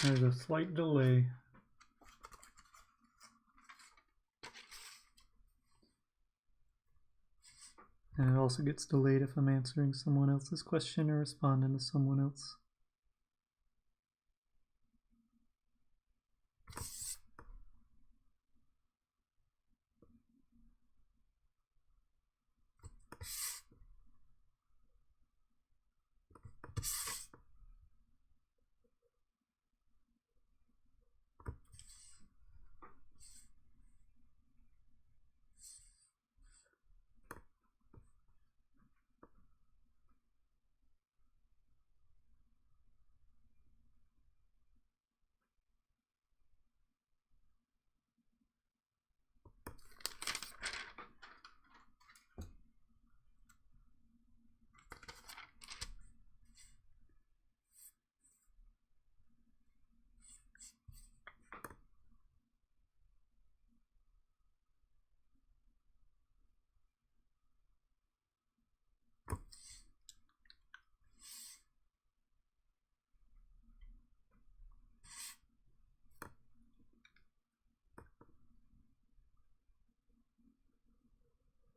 There's a slight delay. And it also gets delayed if I'm answering someone else's question or responding to someone else.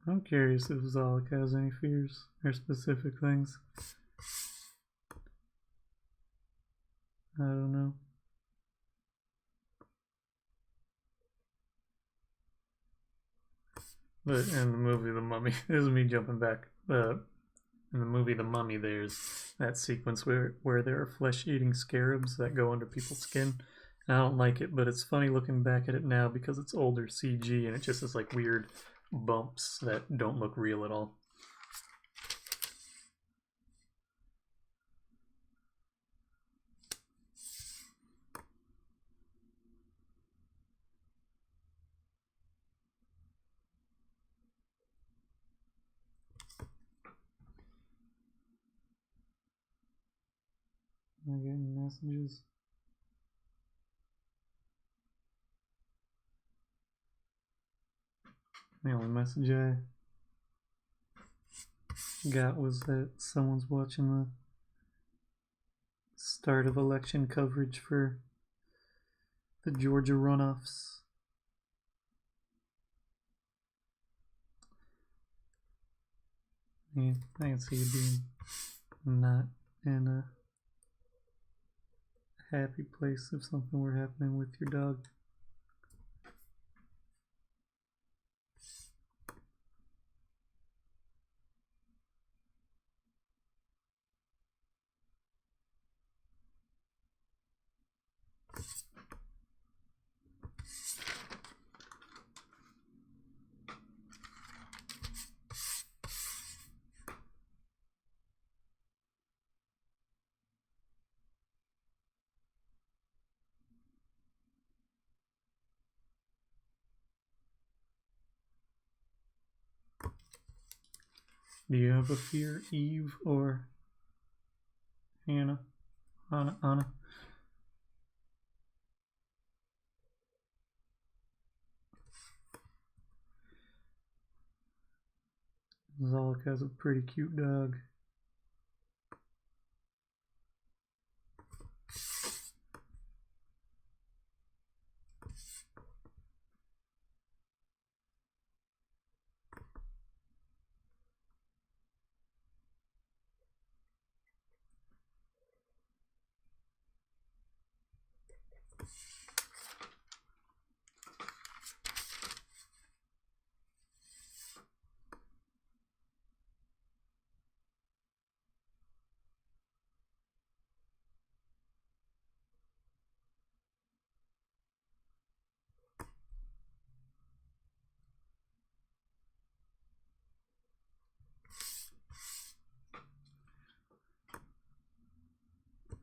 I'm curious if Zolok has any fears or specific things. I don't know. But in the movie The Mummy, this is me jumping back. In the movie The Mummy, there's that sequence where there are flesh-eating scarabs that go under people's skin. And I don't like it, but it's funny looking back at it now because it's older CG and it just has like weird bumps that don't look real at all. Am I getting messages? The only message I got was that someone's watching the start of election coverage for the Georgia runoffs. Yeah, I can see you being not in a happy place if something were happening with your dog. Do you have a fear, Eve or Anna? Anna? Zolak has a pretty cute dog.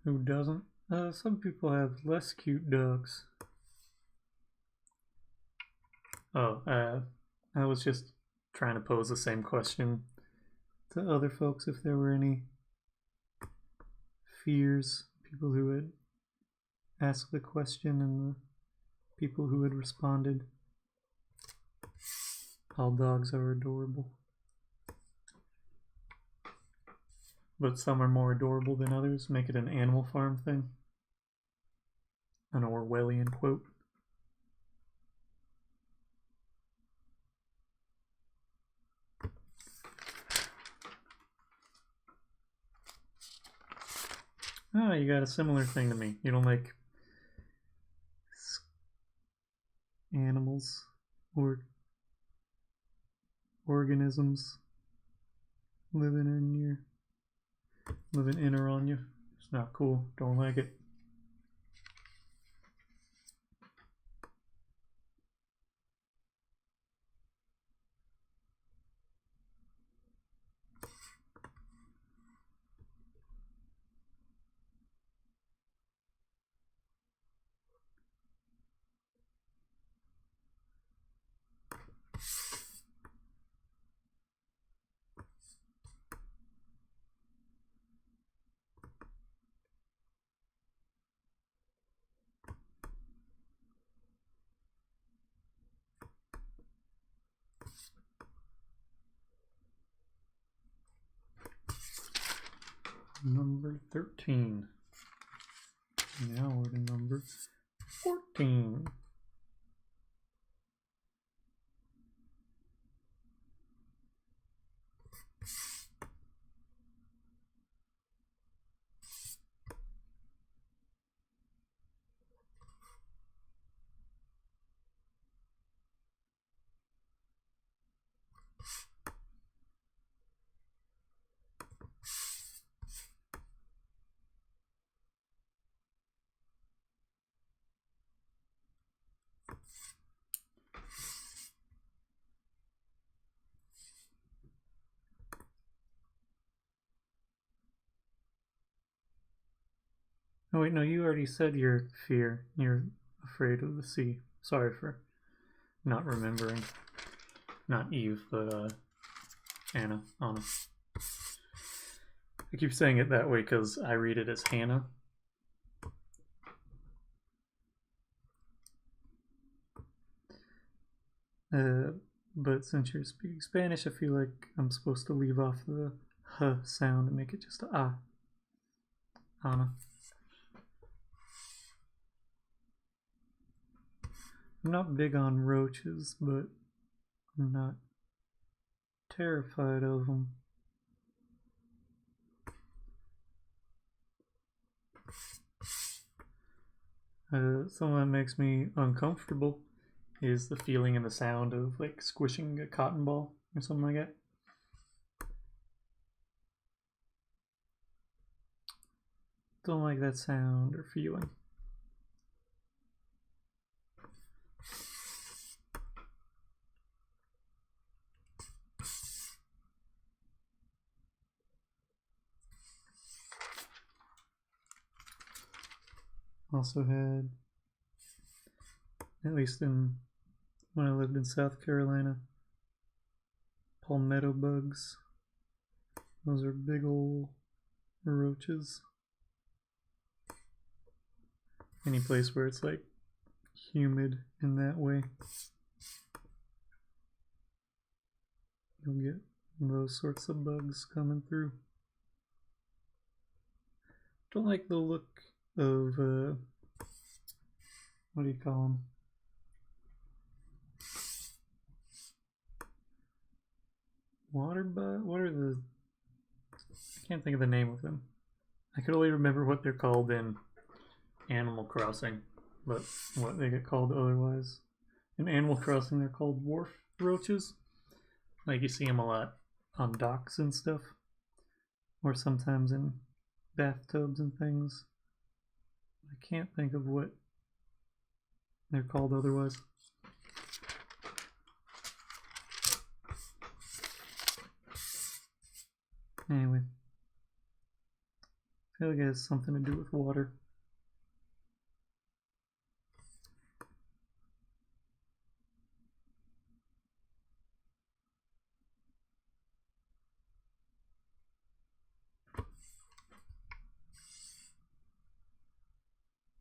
Who doesn't? Some people have less cute dogs. Oh, I was just trying to pose the same question to other folks if there were any fears, people who had asked the question and the people who had responded. All dogs are adorable. But some are more adorable than others. Make it an Animal Farm thing. An Orwellian quote. Ah, you got a similar thing to me. You don't like animals or organisms living in or on you. It's not cool. Don't like it. Number 13. Now we're to number 14. Oh wait, no, you already said your fear. You're afraid of the sea. Sorry for not remembering. Not Eve, but Anna. I keep saying it that way because I read it as Hannah. But since you're speaking Spanish, I feel like I'm supposed to leave off the h sound and make it just a. Anna. I'm not big on roaches, but I'm not terrified of them. Something that makes me uncomfortable is the feeling and the sound of like squishing a cotton ball or something like that. Don't like that sound or feeling. Also had, at least when I lived in South Carolina, palmetto bugs Those are big old roaches. Any place where it's like humid in that way, you'll get those sorts of bugs coming through. Don't like the look of what do you call them? Water bug? What are the? I can't think of the name of them. I could only remember what they're called in Animal Crossing, but what they get called otherwise. In Animal Crossing, they're called wharf roaches. Like you see them a lot on docks and stuff, or sometimes in bathtubs and things. I can't think of what they're called otherwise. Anyway, I feel like it has something to do with water.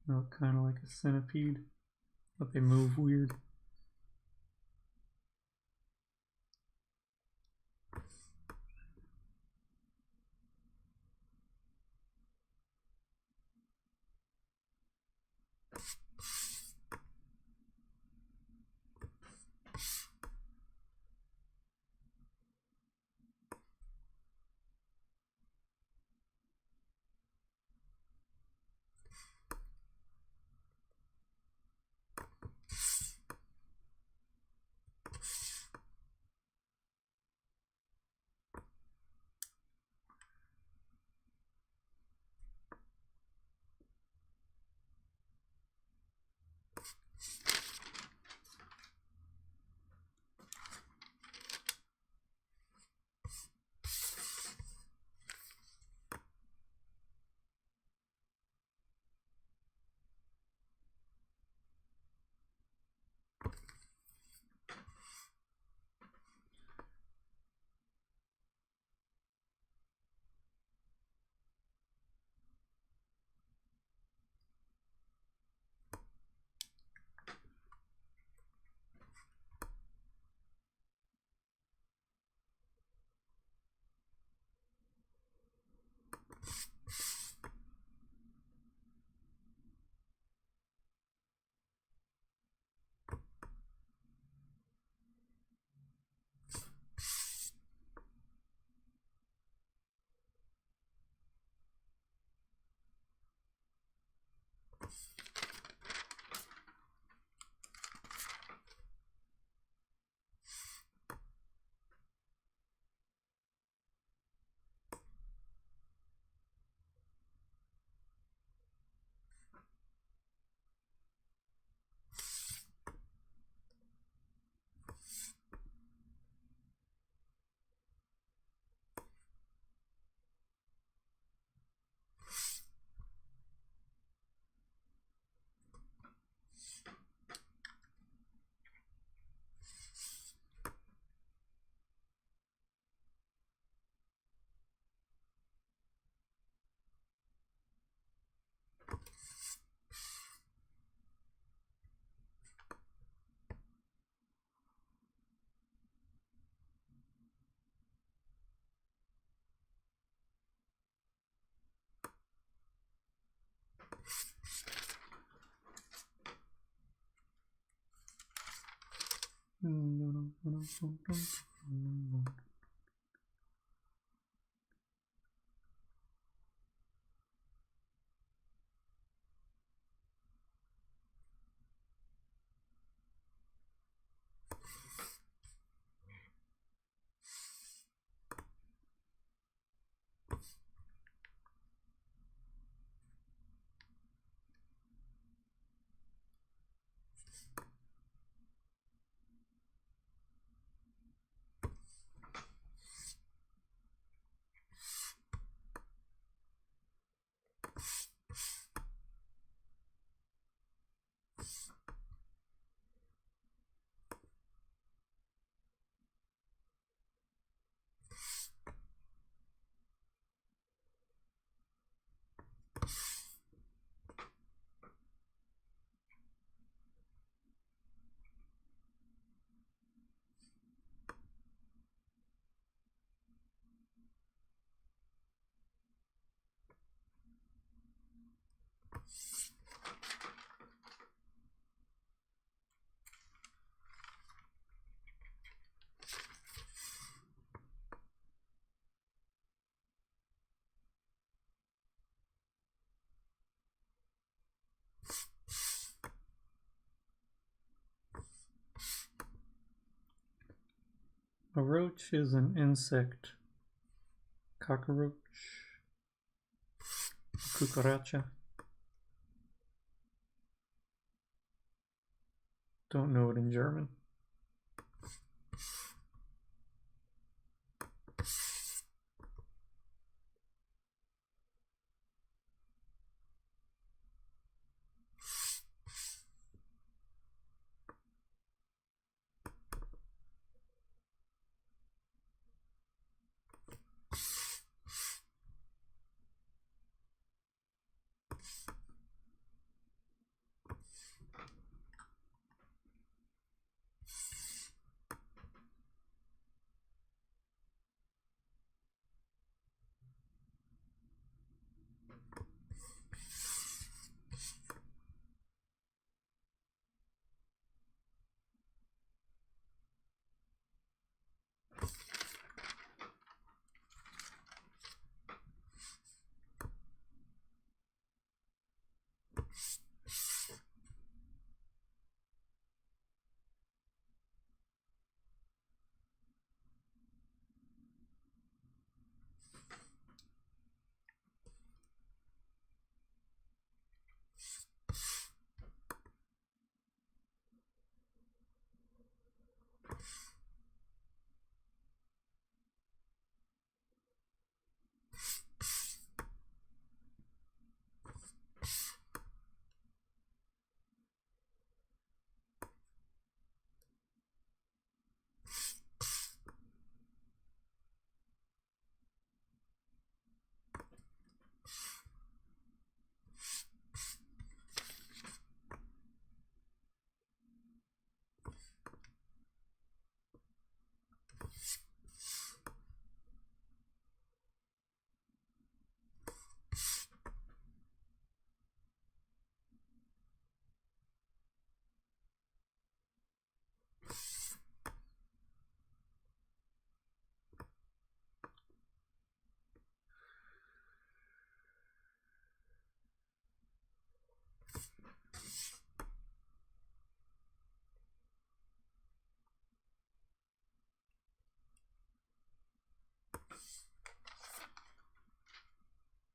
Look kind of like a centipede, but they move weird. A roach is an insect. Cockroach. Cucaracha. Don't know it in German.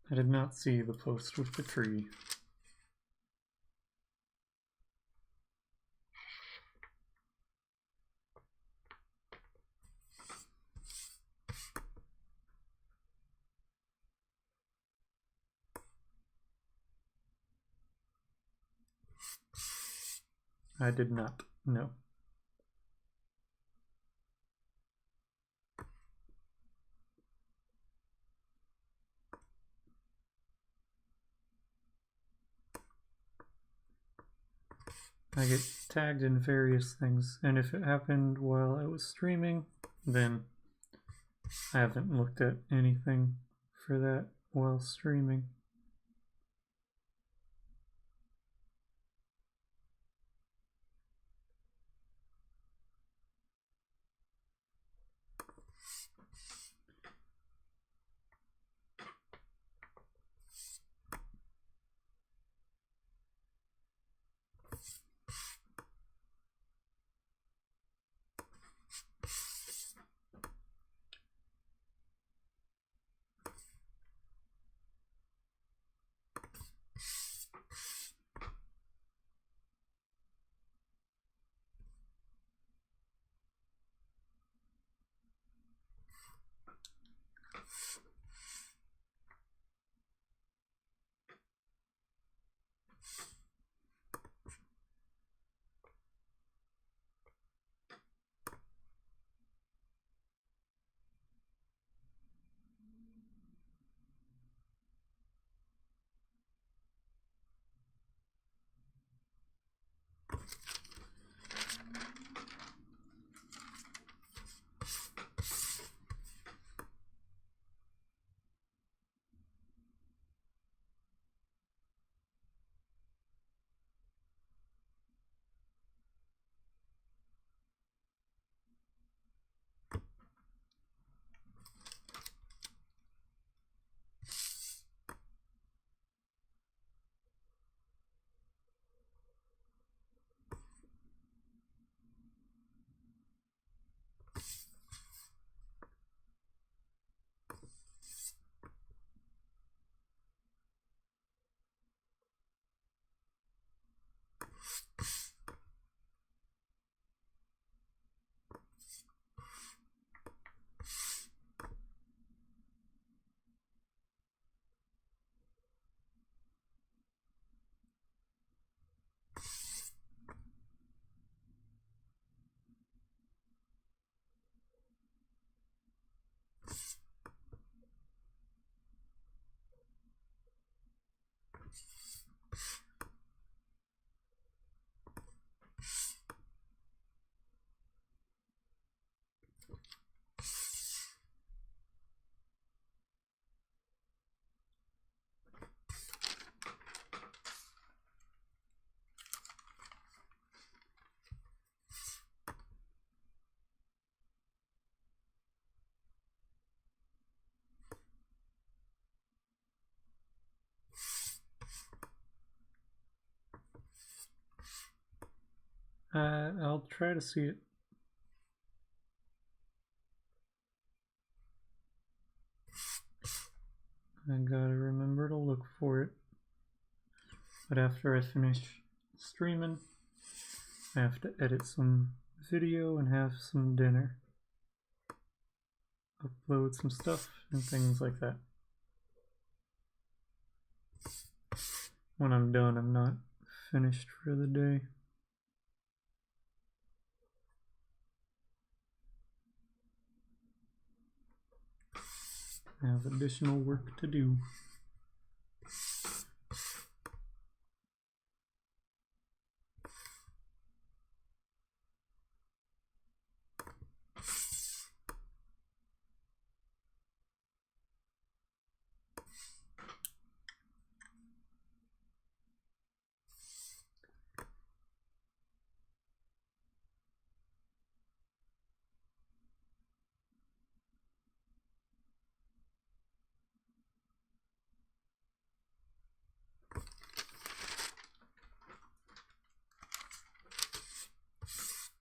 I did not see the post with the tree. I did not know. I get tagged in various things, and if it happened while I was streaming, then I haven't looked at anything for that while streaming. I'll try to see it. I gotta remember to look for it. But after I finish streaming, I have to edit some video and have some dinner. Upload some stuff and things like that. When I'm done, I'm not finished for the day. I have additional work to do.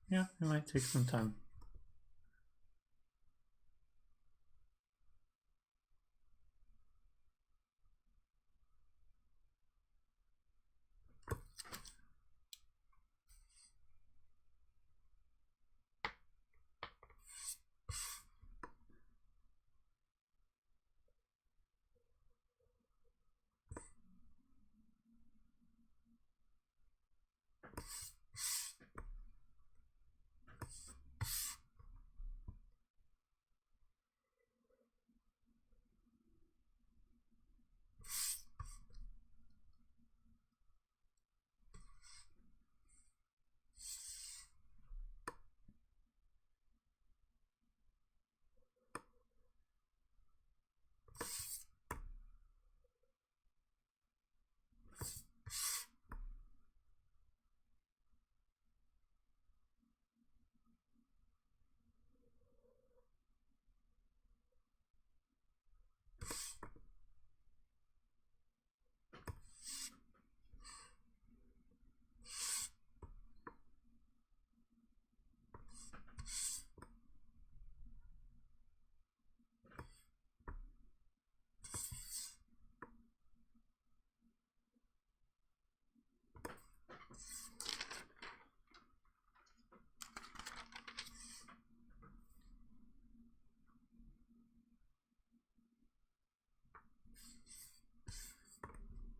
Yeah, it might take some time.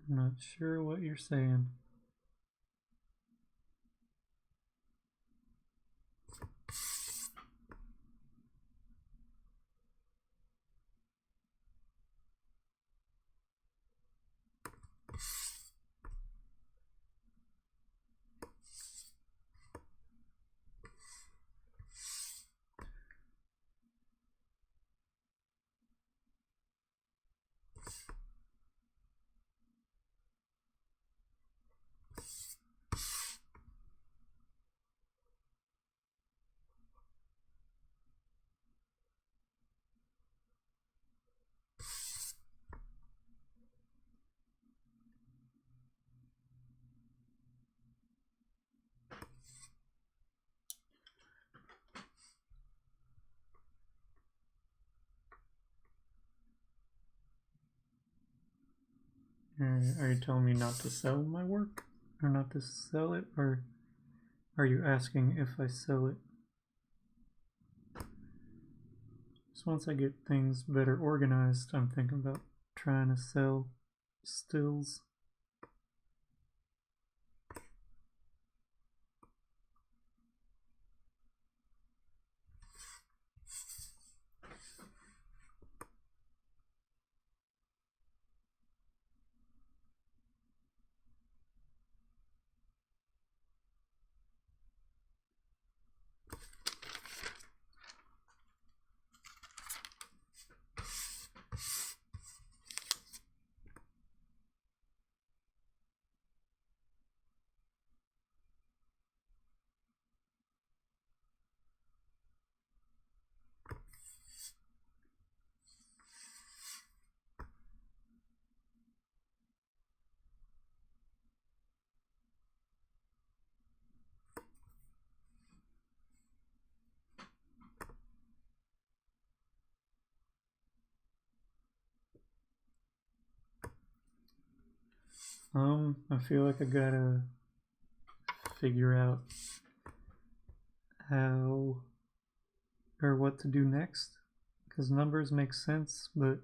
I'm not sure what you're saying. Are you telling me not to sell my work? or not to sell it, or are you asking if I sell it? So once I get things better organized, I'm thinking about trying to sell stills. I feel like I gotta figure out how or what to do next, because numbers make sense, but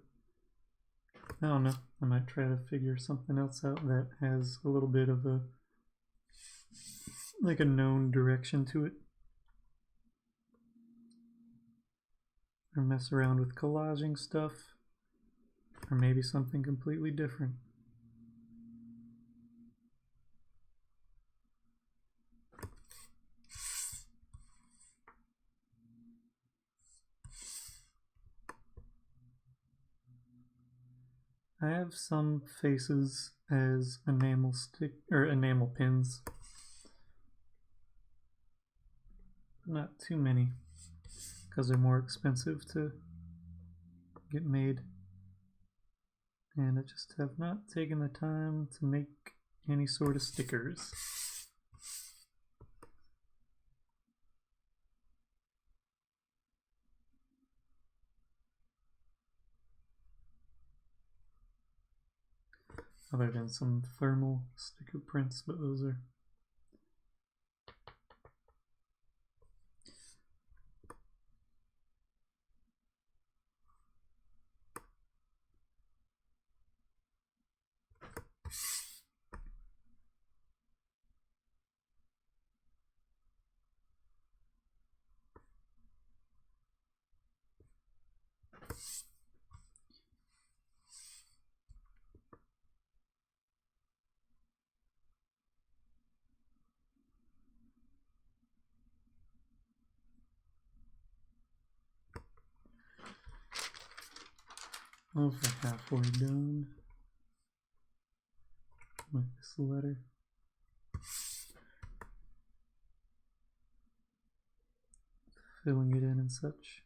I don't know. I might try to figure something else out that has a little bit of a like a known direction to it, or mess around with collaging stuff, or maybe something completely different. I have some faces as enamel stick or enamel pins, but not too many because they're more expensive to get made, and I just have not taken the time to make any sort of stickers. Other than some thermal sticker prints, but those are over halfway done with this letter. Filling it in and such.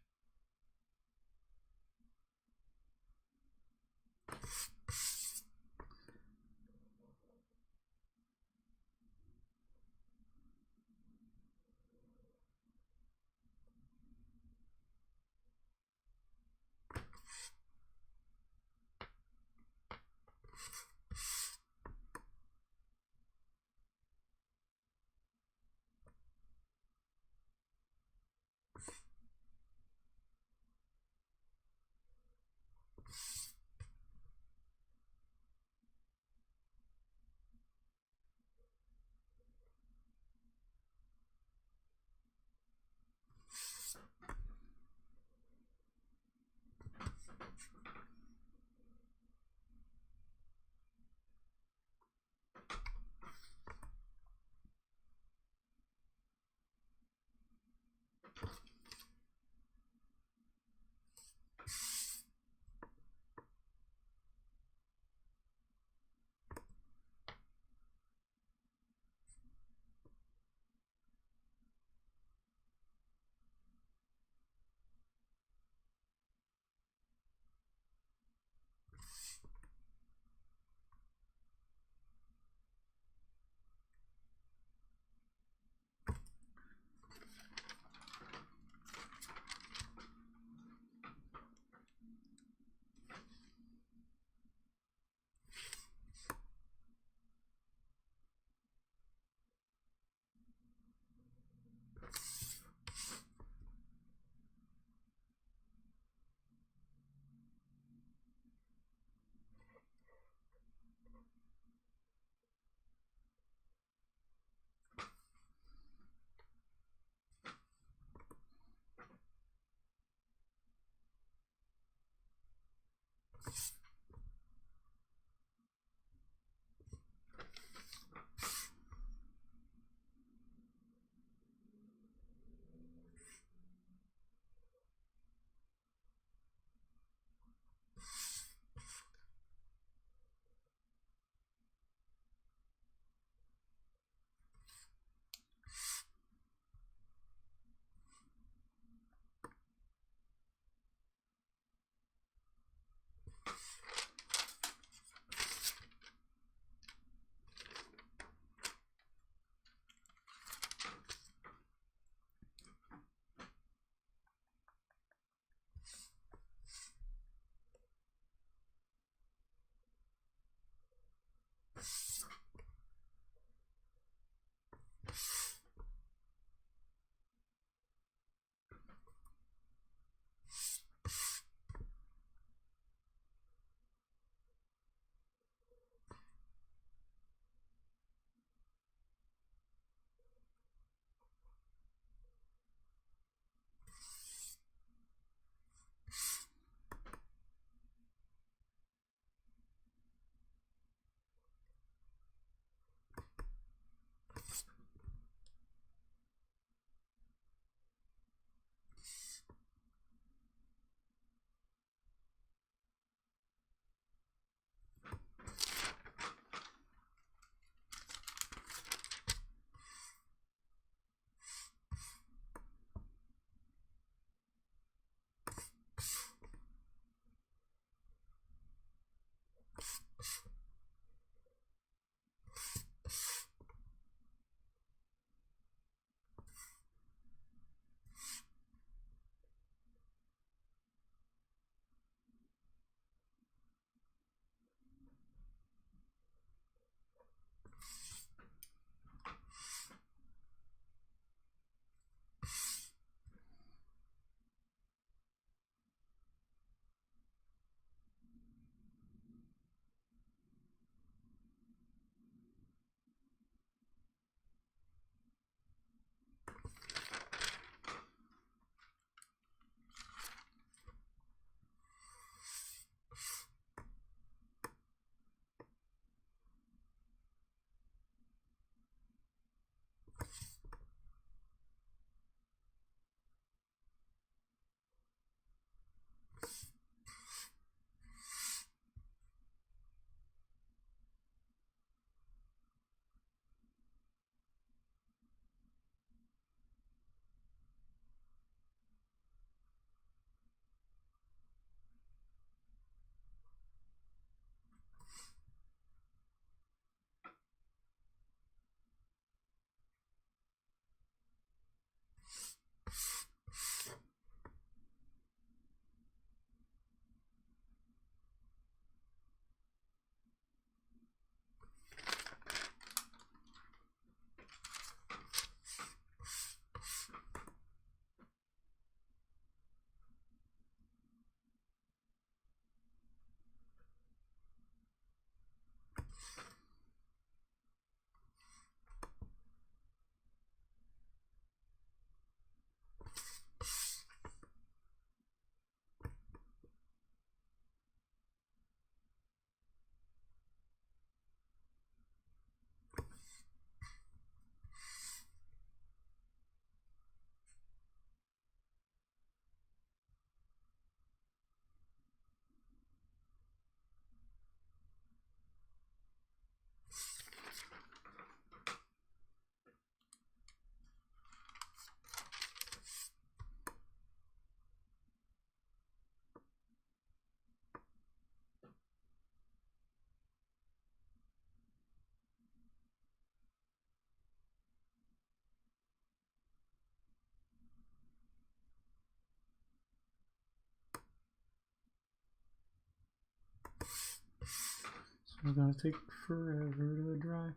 It's gonna take forever to dry.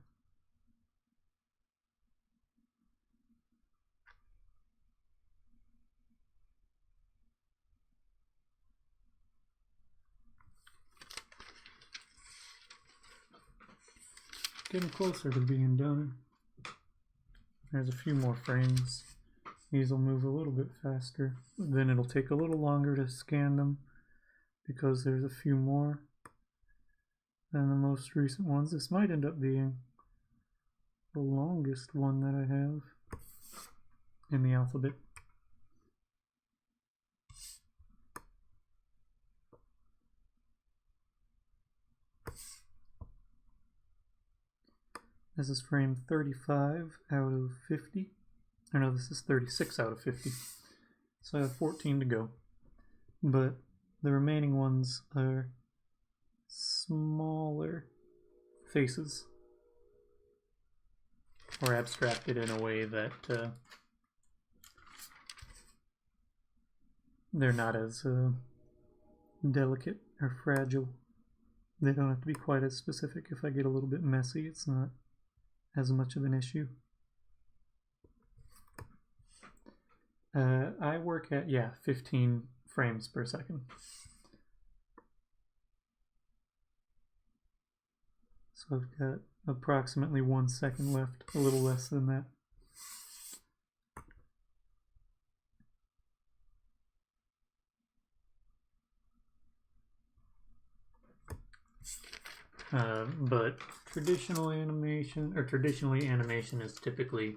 Getting closer to being done. There's a few more frames. These will move a little bit faster. Then it'll take a little longer to scan them because there's a few more than the most recent ones. This might end up being the longest one that I have in the alphabet. This is frame 35 out of 50. Or no, this is 36 out of 50. So I have 14 to go. But the remaining ones are smaller faces. Or abstracted in a way that they're not as delicate or fragile. They don't have to be quite as specific. If I get a little bit messy, it's not as much of an issue. I work at, 15 frames per second. So I've got approximately 1 second left, a little less than that. But traditionally animation is typically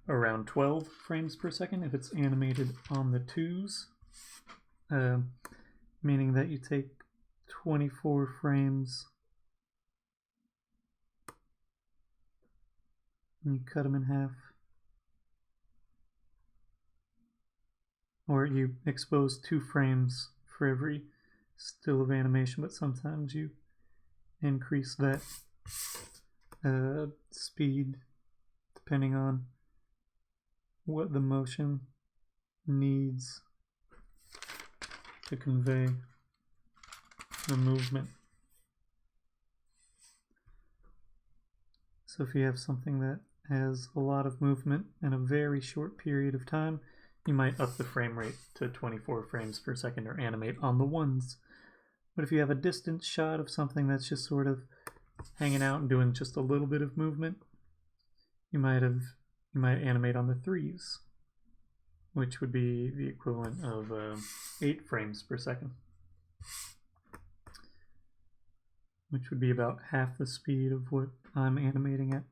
around 12 frames per second if it's animated on the 2s, meaning that you take 24 frames and you cut them in half, or you expose 2 frames for every still of animation, but sometimes you increase that speed depending on what the motion needs to convey the movement. So if you have something that has a lot of movement in a very short period of time, you might up the frame rate to 24 frames per second or animate on the 1s. But if you have a distant shot of something that's just sort of hanging out and doing just a little bit of movement, you might animate on the 3s, which would be the equivalent of 8 frames per second, which would be about half the speed of what I'm animating at.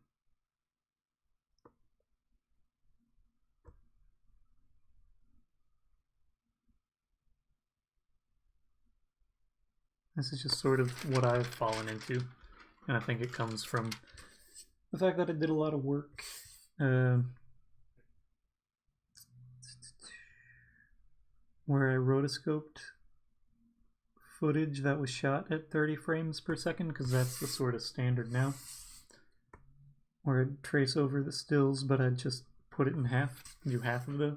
This is just sort of what I've fallen into, and I think it comes from the fact that I did a lot of work where I rotoscoped footage that was shot at 30 frames per second, because that's the sort of standard now, where I'd trace over the stills, but I'd just put it in half, do half of the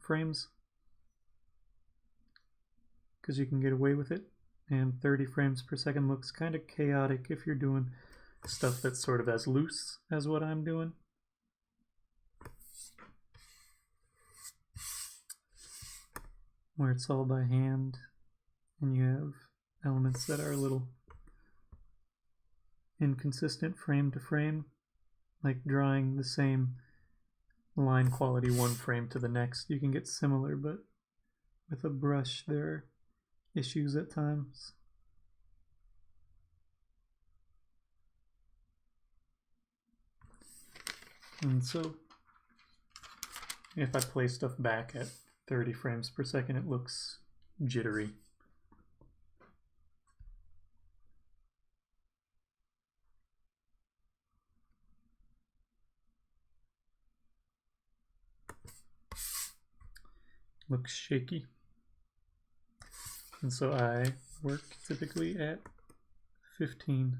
frames, because you can get away with it. And 30 frames per second looks kind of chaotic if you're doing stuff that's sort of as loose as what I'm doing. Where it's all by hand and you have elements that are a little inconsistent frame to frame, like drawing the same line quality 1 frame to the next. You can get similar, but with a brush there are issues at times. And so if I play stuff back at 30 frames per second, it looks jittery. Looks shaky. And so I work typically at 15.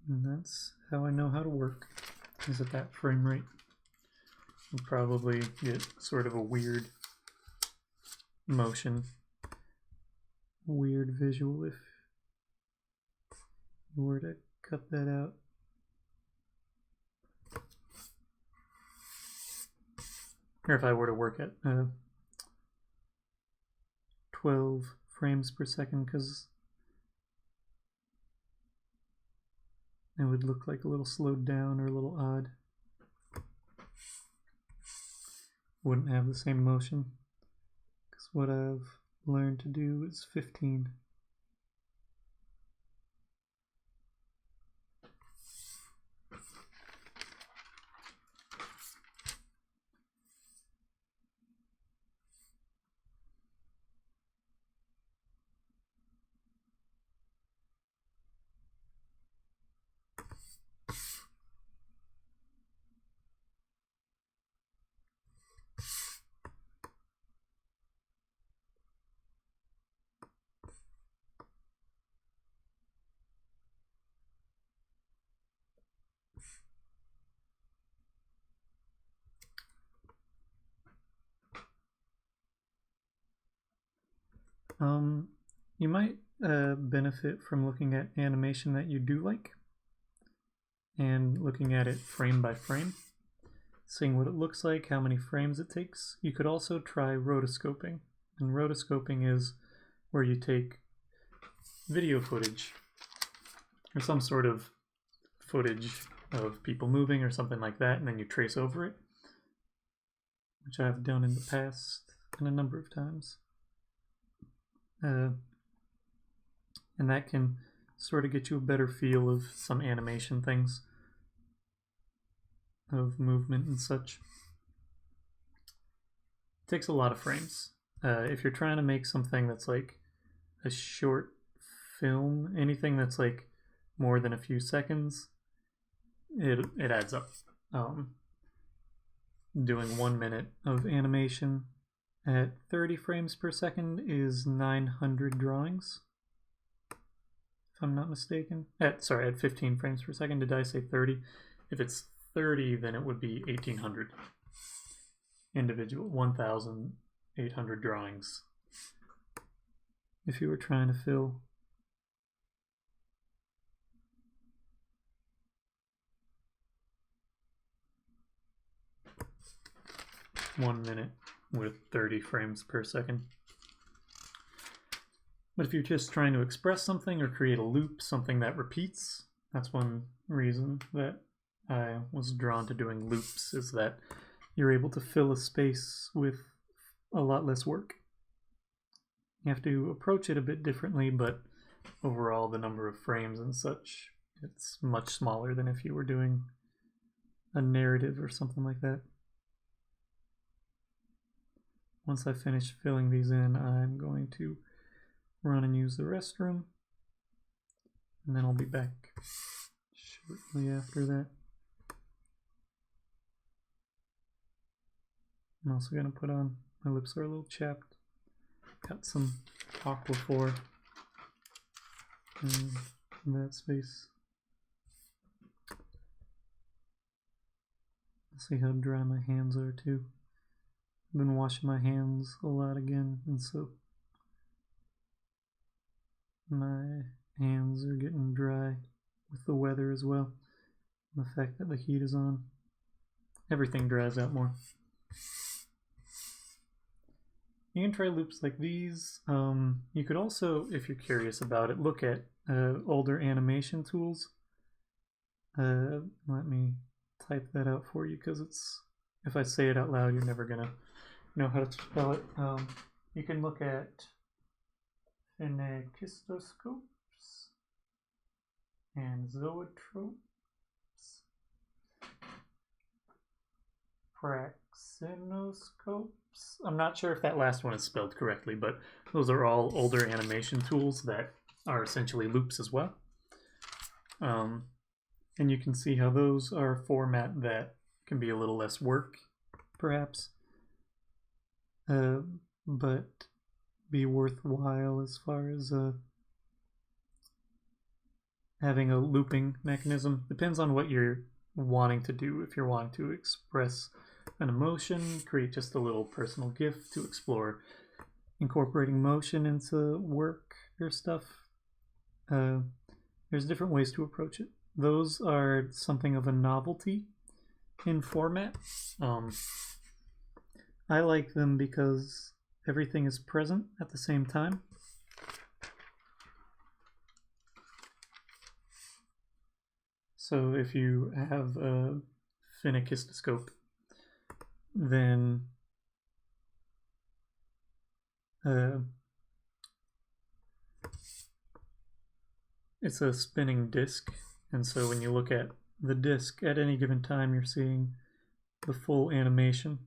And that's how I know how to work, is at that frame rate. You'll probably get sort of a weird motion, weird visual if you were to cut that out. Or if I were to work at 12 frames per second, because it would look like a little slowed down or a little odd. Wouldn't have the same motion, because what I've learned to do is 15. You might benefit from looking at animation that you do like and looking at it frame by frame, seeing what it looks like, how many frames it takes. You could also try rotoscoping, and rotoscoping is where you take video footage or some sort of footage of people moving or something like that, and then you trace over it, which I've done in the past and a number of times. And that can sort of get you a better feel of some animation things, of movement and such. It takes a lot of frames. If you're trying to make something that's like a short film, anything that's like more than a few seconds, it adds up. Doing 1 minute of animation at 30 frames per second is 900 drawings, if I'm not mistaken. At 15 frames per second. Did I say 30? If it's 30, then it would be 1800 individual, 1800 drawings if you were trying to fill one minute with 30 frames per second. But if you're just trying to express something or create a loop, something that repeats, that's one reason that I was drawn to doing loops, is that you're able to fill a space with a lot less work. You have to approach it a bit differently, but overall the number of frames and such, it's much smaller than if you were doing a narrative or something like that. Once I finish filling these in, I'm going to run and use the restroom, and then I'll be back shortly after that. I'm also going to put on, my lips are a little chapped, got some Aquaphor in that space. Let's see how dry my hands are too. I've been washing my hands a lot again, and so my hands are getting dry with the weather as well, and the fact that the heat is on. Everything dries out more. You can try loops like these. You could also, if you're curious about it, look at older animation tools. Let me type that out for you, because it's, if I say it out loud, you're never gonna know how to spell it. You can look at phenakistoscopes and zoetropes, praxinoscopes. I'm not sure if that last one is spelled correctly, but those are all older animation tools that are essentially loops as well. And you can see how those are a format that can be a little less work, perhaps, but be worthwhile as far as having a looping mechanism. Depends on what you're wanting to do. If you're wanting to express an emotion, create just a little personal GIF to explore incorporating motion into work or stuff. There's different ways to approach it. Those are something of a novelty in format. I like them because everything is present at the same time. So if you have a phenakistoscope, then it's a spinning disc, and so when you look at the disc at any given time, you're seeing the full animation,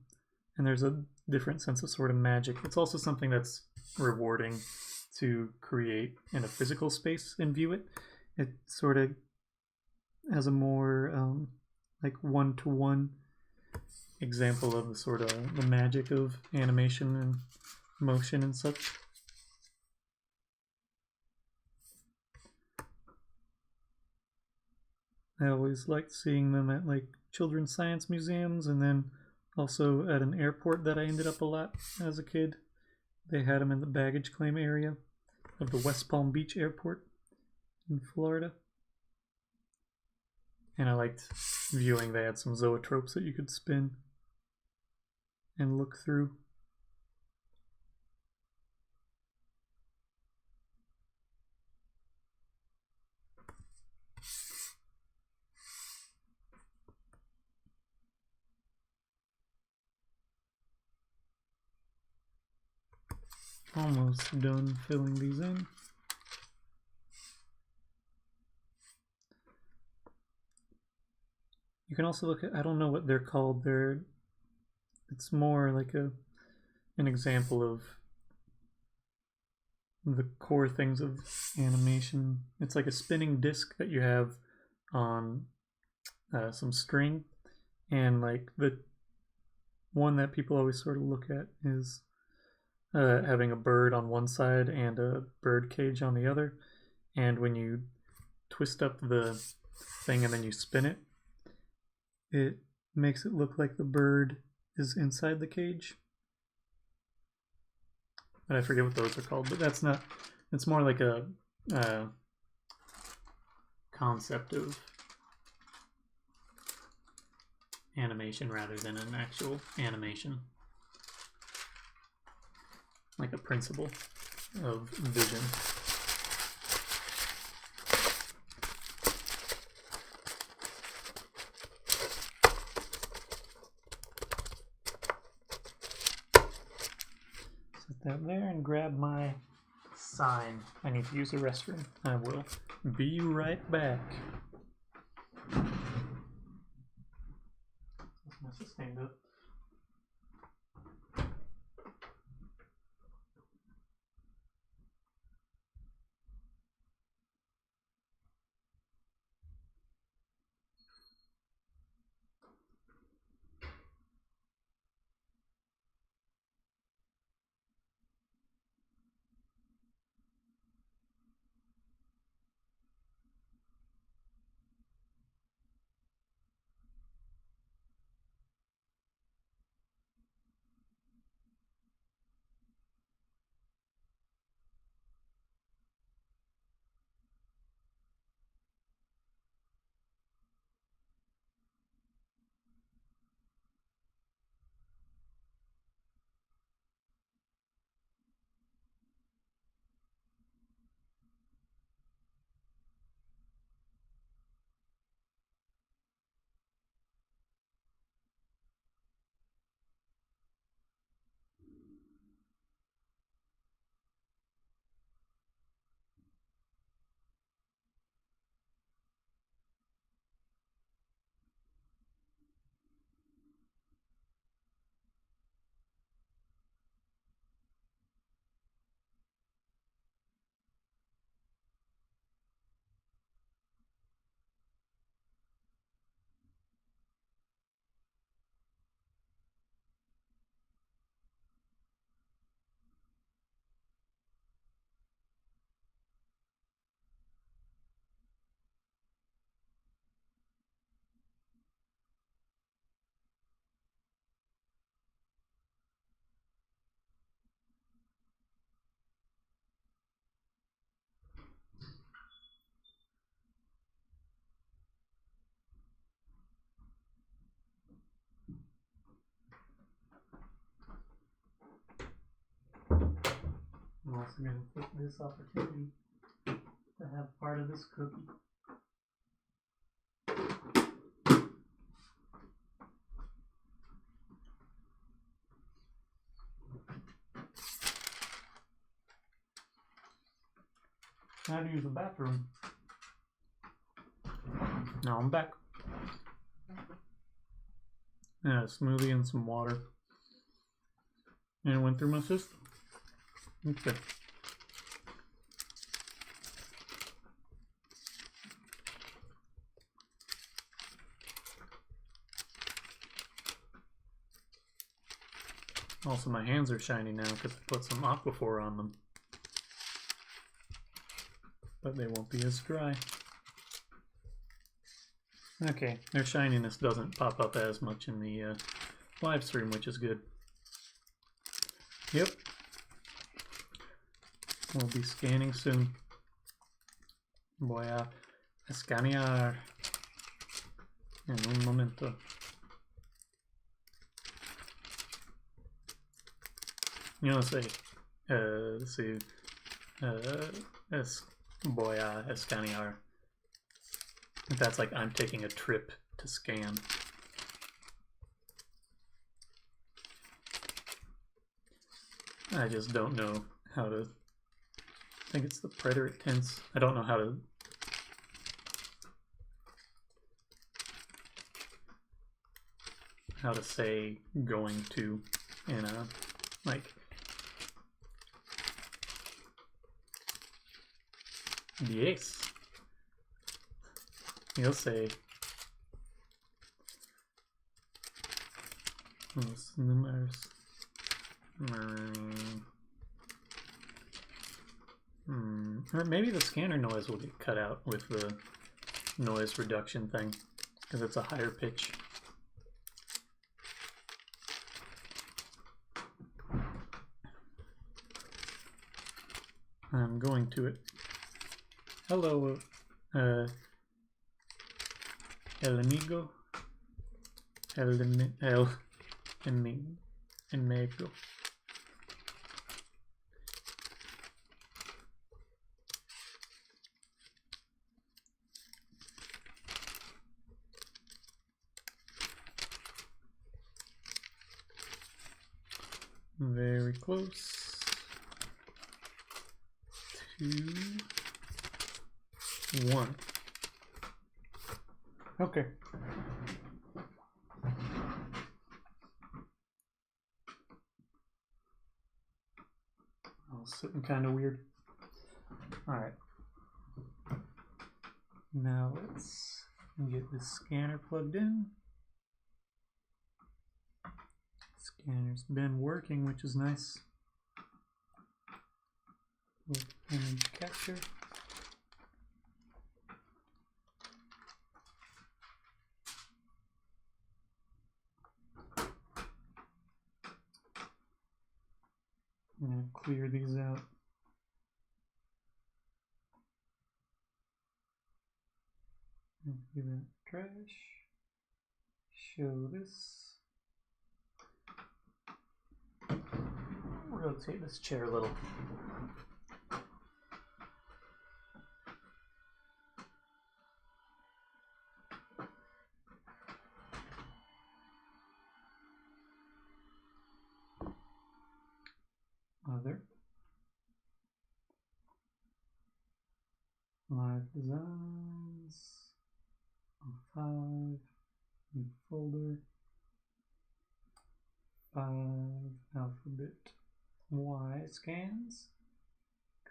and there's a different sense of sort of magic. It's also something that's rewarding to create in a physical space and view it. It sort of has a more like one-to-one example of the sort of the magic of animation and motion and such. I always liked seeing them at like children's science museums, and then also at an airport that I ended up a lot as a kid. They had them in the baggage claim area of the West Palm Beach Airport in Florida. And I liked viewing. They had some zoetropes that you could spin and look through. Almost done filling these in. You can also look at, I don't know what they're called. It's more like an example of the core things of animation. It's like a spinning disc that you have on some string, and like the one that people always sort of look at is having a bird on one side and a bird cage on the other, and when you twist up the thing and then you spin it, it makes it look like the bird is inside the cage. But I forget what those are called, but that's not, it's more like a concept of animation rather than an actual animation. Like a principle of vision. Set that there and grab my sign. I need to use the restroom. I will be right back. Let's stand up. also going to take this opportunity to have part of this cookie. I had to use the bathroom. Now I'm back. Yeah, a smoothie and some water. And it went through my system. Okay. Also, my hands are shiny now because I put some Aquaphor on them. But they won't be as dry. Okay, their shininess doesn't pop up as much in the live stream, which is good. Yep. We'll be scanning soon. Voy a escanear en un momento. You know, say, voy a escanear. That's like I'm taking a trip to scan. I just don't know how to. I think it's the preterite tense. I don't know how to say going to in a like yes. You'll say los números. Or maybe the scanner noise will get cut out with the noise reduction thing because it's a higher pitch. I'm going to it. Hello, el amigo, el amigo. Very close. 2, 1. Okay. I was sitting kind of weird. All right. Now let's get this scanner plugged in. Scanner's been working, which is nice. With image capture. I'm going to clear these out. Give that trash. Show this. Rotate this chair a little. Other. Live designs. 5. New folder. 5. Alphabet. Y scans.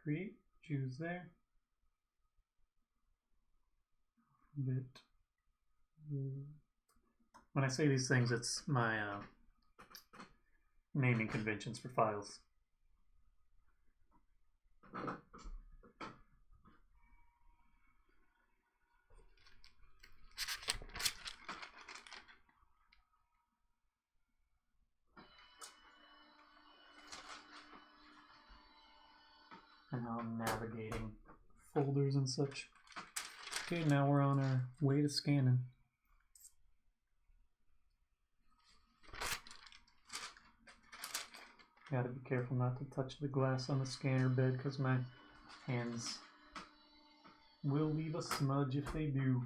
Create. Choose there. Alphabet. When I say these things, it's my naming conventions for files. And now I'm navigating folders and such. Okay, now we're on our way to scanning. Gotta be careful not to touch the glass on the scanner bed because my hands will leave a smudge if they do.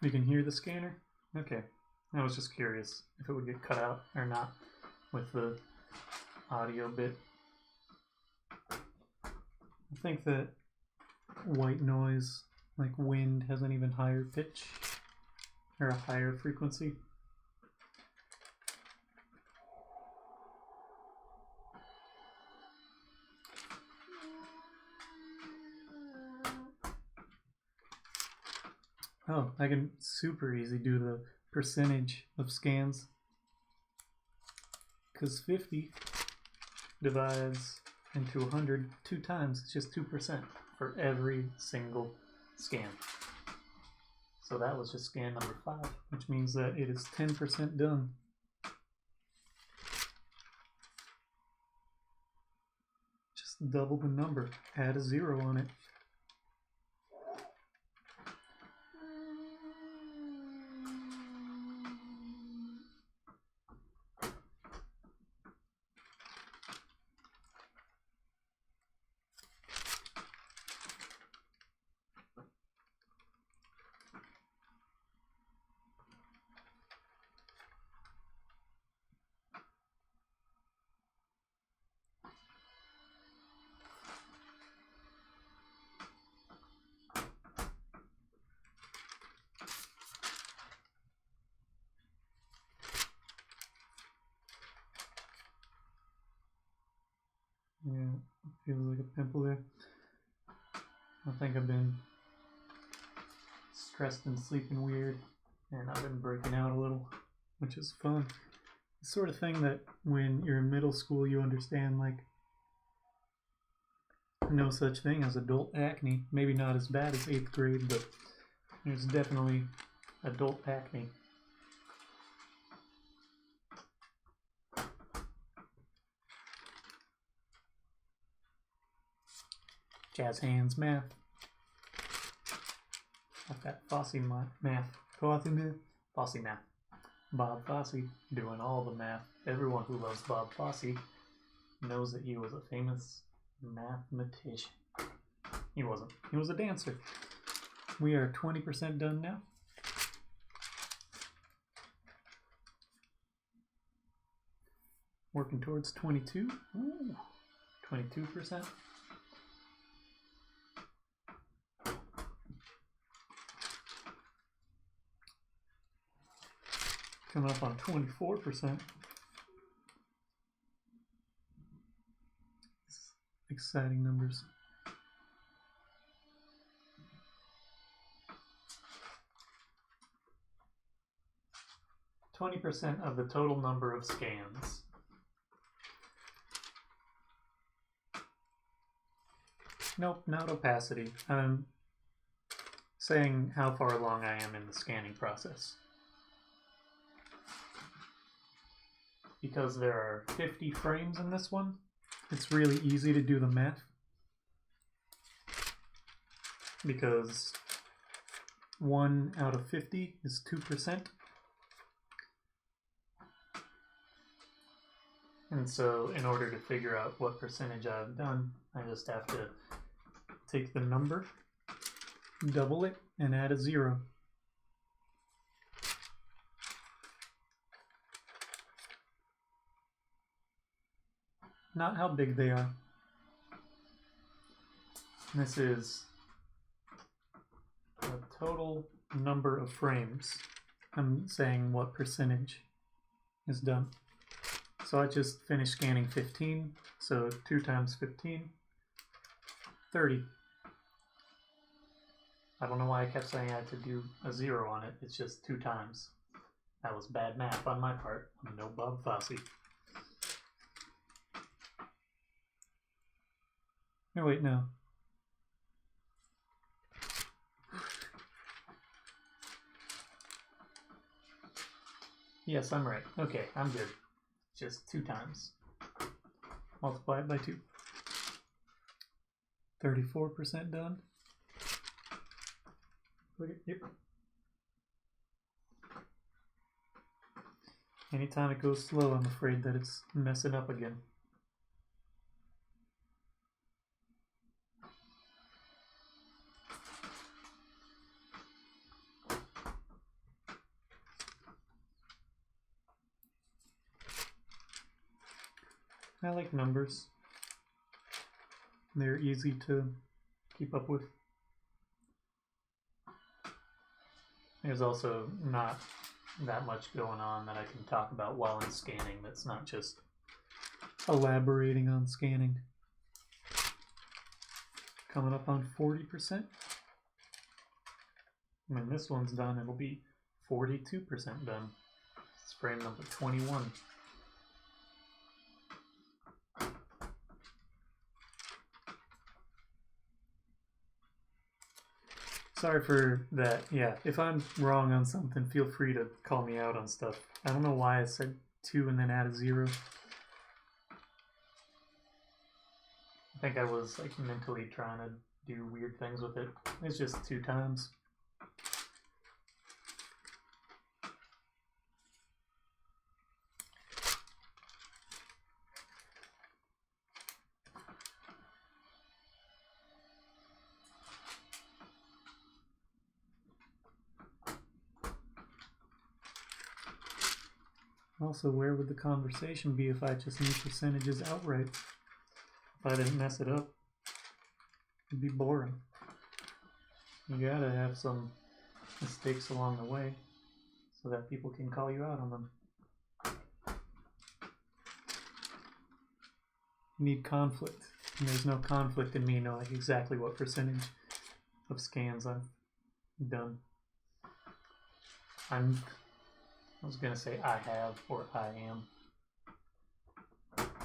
You can hear the scanner? Okay. I was just curious if it would get cut out or not with the audio bit. I think that white noise, like wind, has an even higher pitch or a higher frequency. Oh, I can super easy do the percentage of scans, because 50 divides into 100 2 times. It's just 2% for every single scan. So that was just scan number 5, which means that it is 10% done. Just double the number, add a 0 on it. Yeah, it feels like a pimple there. I think I've been stressed and sleeping weird, and I've been breaking out a little, which is fun. The sort of thing that when you're in middle school you understand, like, no such thing as adult acne. Maybe not as bad as 8th grade, but there's definitely adult acne. Jazz hands math. Like that Fosse math. Fosse math. Bob Fosse doing all the math. Everyone who loves Bob Fosse knows that he was a famous mathematician. He wasn't. He was a dancer. We are 20% done now. Working towards 22. Ooh, 22%. Coming up on 24%. Exciting numbers. %20 of the total number of scans. Nope, not opacity. I'm saying how far along I am in the scanning process. Because there are 50 frames in this one, it's really easy to do the math. Because 1 out of 50 is 2%. And so in order to figure out what percentage I've done, I just have to take the number, double it, and add a 0. Not how big they are. This is the total number of frames. I'm saying what percentage is done. So I just finished scanning 15, so 2 times 15, 30. I don't know why I kept saying I had to do a 0 on it. It's just 2 times. That was bad math on my part. I'm no Bob Fosse. No, wait, no. Yes, I'm right. Okay, I'm good. Just 2 times. Multiply it by 2. 34% done. Yep. Anytime it goes slow, I'm afraid that it's messing up again. I like numbers. They're easy to keep up with. There's also not that much going on that I can talk about while I'm scanning that's not just elaborating on scanning. Coming up on 40%. When this one's done, it'll be 42% done. It's frame number 21. Sorry for that. Yeah, if I'm wrong on something, feel free to call me out on stuff. I don't know why I said 2 and then add a 0. I think I was like mentally trying to do weird things with it. It's just 2 times. Also, where would the conversation be if I just knew percentages outright? If I didn't mess it up, it'd be boring. You gotta have some mistakes along the way so that people can call you out on them. You need conflict, and there's no conflict in me knowing exactly what percentage of scans I've done. I was gonna say I have or I am.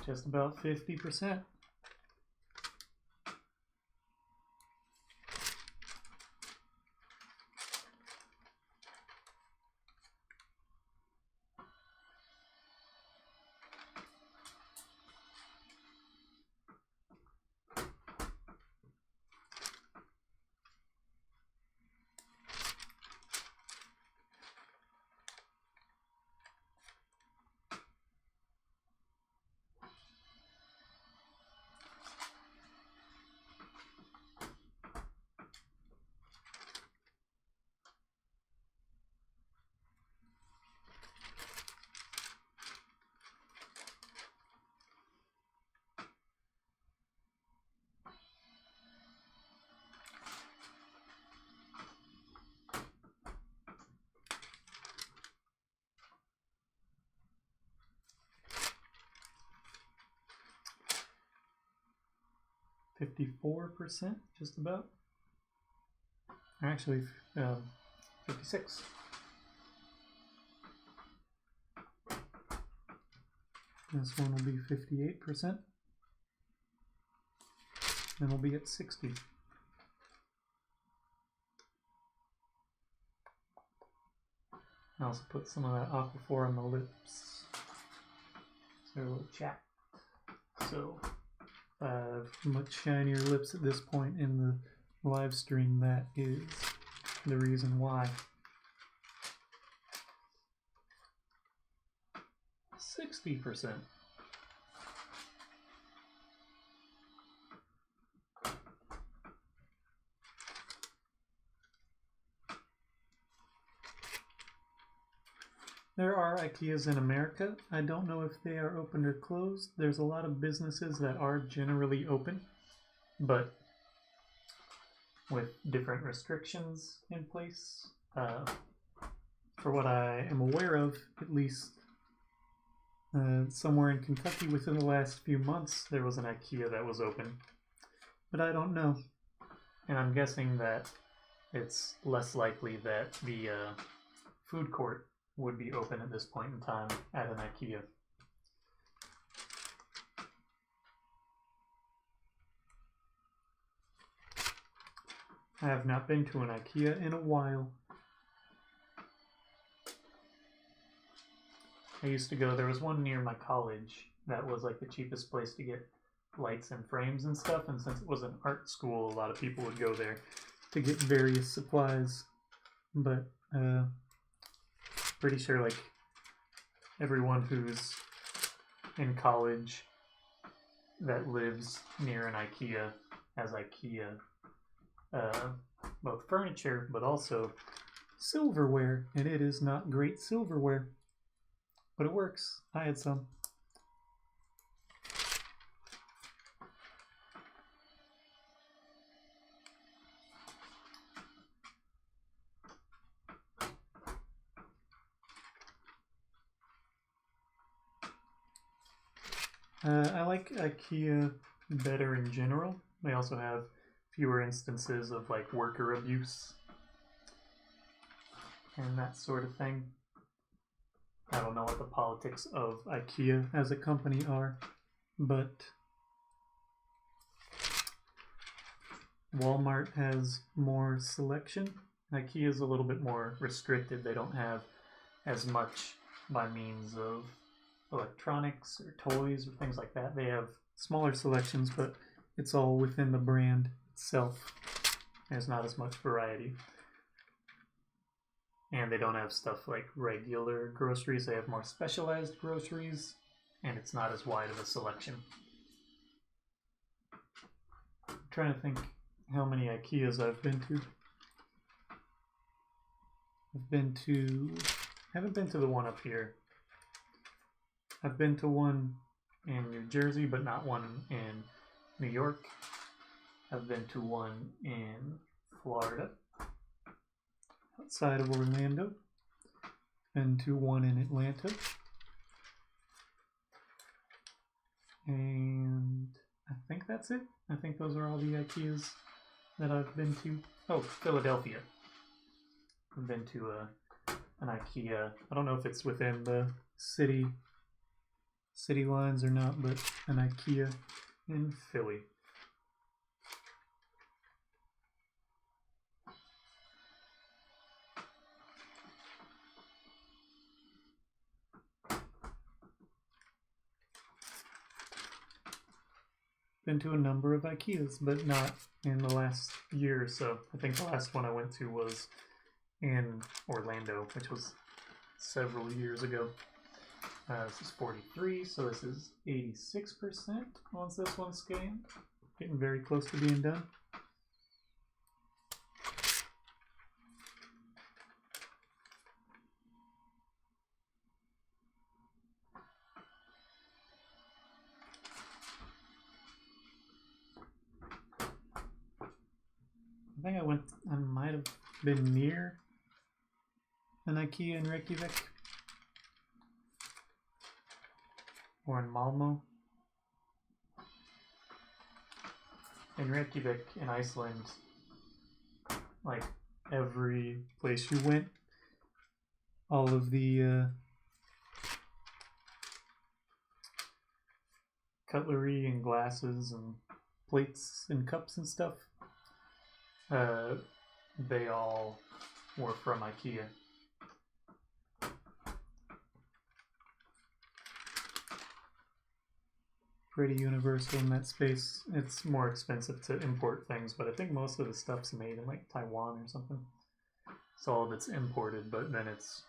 Just about 50%. %, just about. Actually, 56. This one will be 58%. Then we'll be at 60. I also put some of that aquaphor on the lips. So we'll chat. So I have much shinier lips at this point in the live stream. That is the reason why. 60%. There are IKEAs in America. I don't know if they are open or closed. There's a lot of businesses that are generally open, but with different restrictions in place. For what I am aware of, at least somewhere in Kentucky within the last few months, there was an IKEA that was open. But I don't know. And I'm guessing that it's less likely that the food court would be open at this point in time at an IKEA. I have not been to an IKEA in a while. I used to go, there was one near my college that was like the cheapest place to get lights and frames and stuff, and since it was an art school, a lot of people would go there to get various supplies but pretty sure like everyone who's in college that lives near an IKEA has IKEA both furniture but also silverware, and it is not great silverware, but it works. I had some. I like IKEA better in general. They also have fewer instances of like worker abuse and that sort of thing. I don't know what the politics of IKEA as a company are, but Walmart has more selection. IKEA is a little bit more restricted. They don't have as much by means of electronics or toys or things like that. They have smaller selections, but it's all within the brand itself. There's not as much variety. And they don't have stuff like regular groceries. They have more specialized groceries, and it's not as wide of a selection. I'm trying to think how many IKEAs I've been to. Haven't been to the one up here. I've been to one in New Jersey, but not one in New York. I've been to one in Florida, outside of Orlando. Been to one in Atlanta. And I think that's it. I think those are all the IKEAs that I've been to. Oh, Philadelphia. I've been to an IKEA. I don't know if it's within the city lines or not, but an IKEA in Philly. Been to a number of IKEAs, but not in the last year or so. I think the last one I went to was in Orlando, which was several years ago. This is 43, so this is 86% once this one's scanned. Getting very close to being done. I think I might have been near an IKEA in Reykjavik or in Malmo. In Reykjavik in Iceland, like every place you went, all of the cutlery and glasses and plates and cups and stuff, they all were from IKEA. Pretty universal in that space. It's more expensive to import things, but I think most of the stuff's made in like Taiwan or something. So all of it's imported, but then it's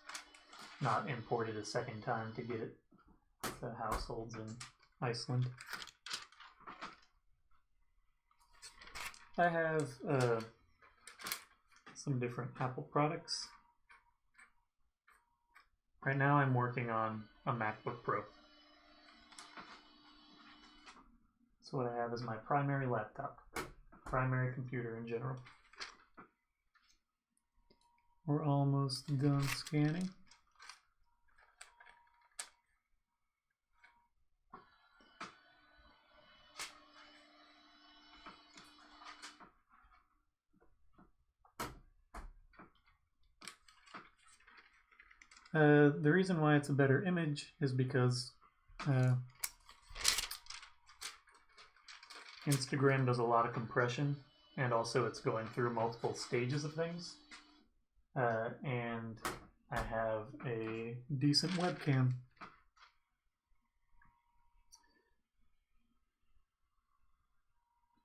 not imported a second time to get it to households in Iceland. I have some different Apple products. Right now I'm working on a MacBook Pro. So what I have is my primary laptop, primary computer in general. We're almost done scanning. The reason why it's a better image is because Instagram does a lot of compression, and also it's going through multiple stages of things. And I have a decent webcam.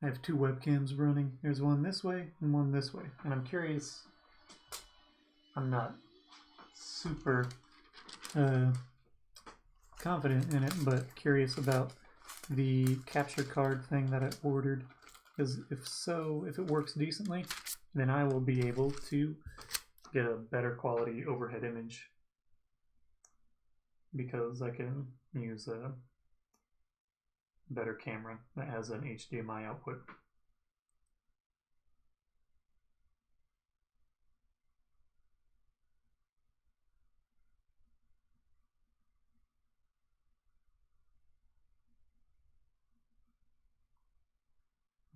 I have two webcams running. There's one this way and one this way. And I'm curious I'm not super confident in it, but curious about the capture card thing that I ordered. Because if it works decently, then I will be able to get a better quality overhead image because I can use a better camera that has an HDMI output.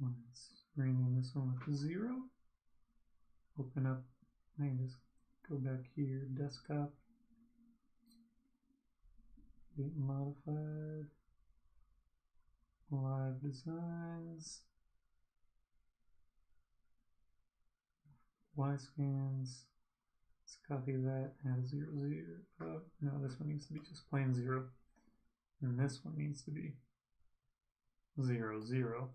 Let's rename this one with 0. Open up, I can just go back here, desktop, date modified, live designs, Y scans. Let's copy that, add 0, 0. No, this one needs to be just plain 0. And this one needs to be 0, 0.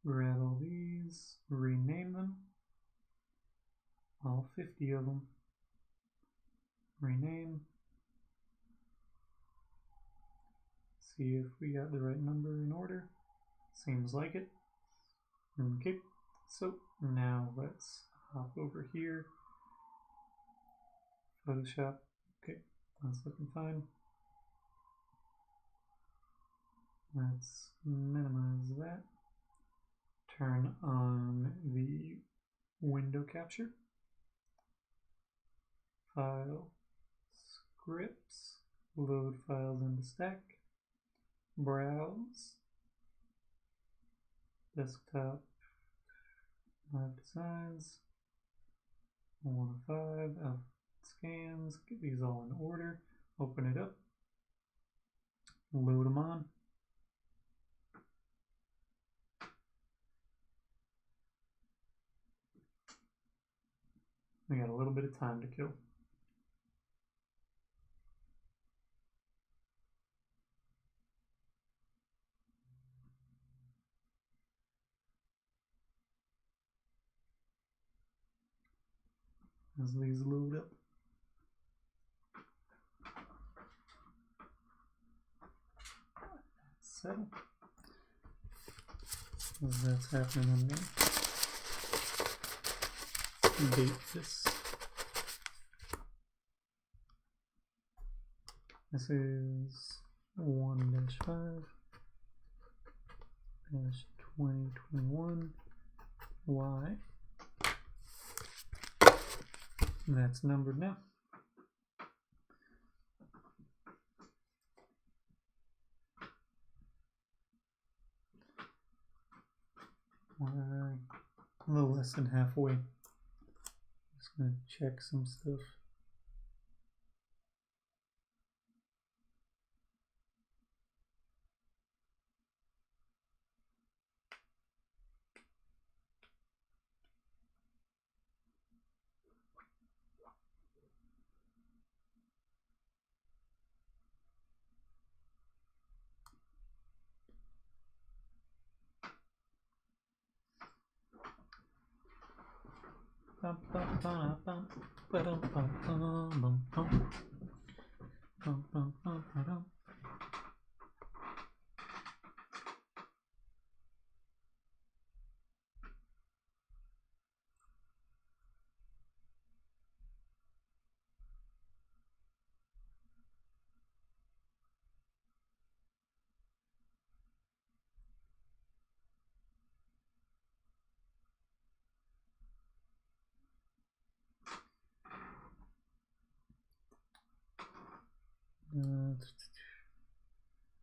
Grab all these, rename them, all 50 of them, rename, see if we got the right number in order, seems like it. Okay, so now let's hop over here, Photoshop, okay, that's looking fine. Let's minimize that, turn on the window capture, file, scripts, load files into stack, browse, desktop, live designs, 1 of 5, of scans, get these all in order, open it up, load them on. We got a little bit of time to kill. As these load up. Settle. As that's happening, I'm going to date this. This is 1-5 2021 Y. And that's numbered now. We're a little less than halfway. Just gonna check some stuff.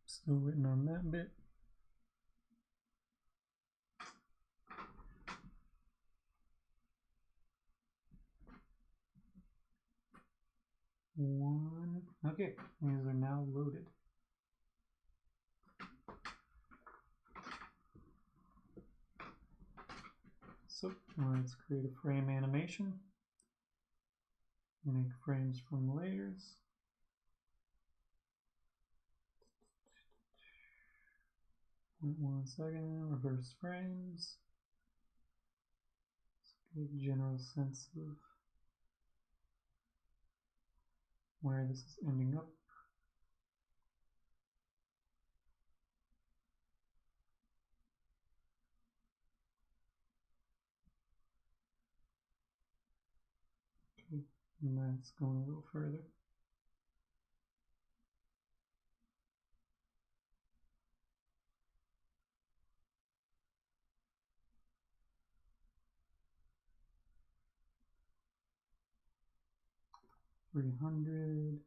Still waiting on that bit. Okay, these are now loaded. So let's create a frame animation. Make frames from layers. 1 second, reverse frames. Get a general sense of where this is ending up. Okay, and that's going a little further. $300,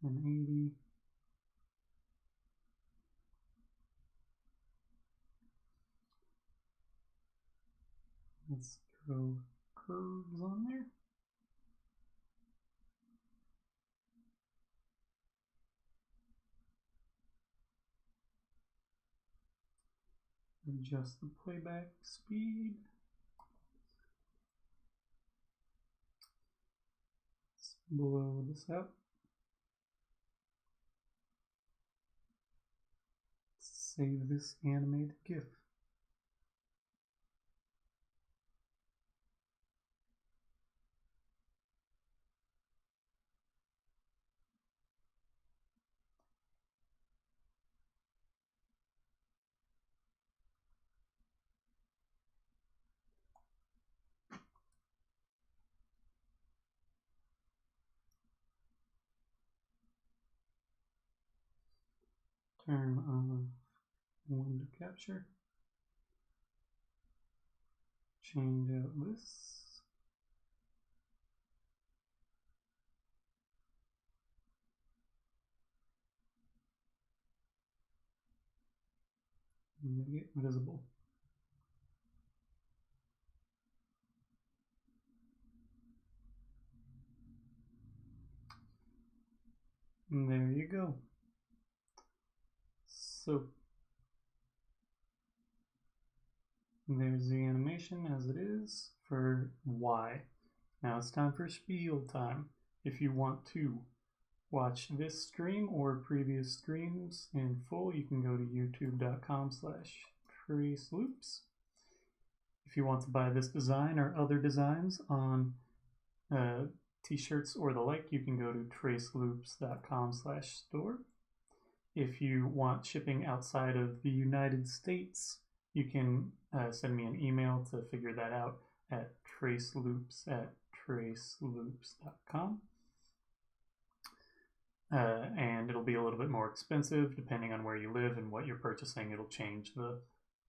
1080. Let's throw curves on there. Adjust the playback speed. Let's blow this out. Save this animated GIF. Turn on window capture. Change out this. Make it visible. And there you go. So there's the animation as it is for Y. Now it's time for spiel time. If you want to watch this stream or previous streams in full, you can go to youtube.com/TraceLoops. If you want to buy this design or other designs on t-shirts or the like, you can go to traceloops.com/store. If you want shipping outside of the United States, you can send me an email to figure that out at traceloops@traceloops.com. And it'll be a little bit more expensive depending on where you live and what you're purchasing. It'll change the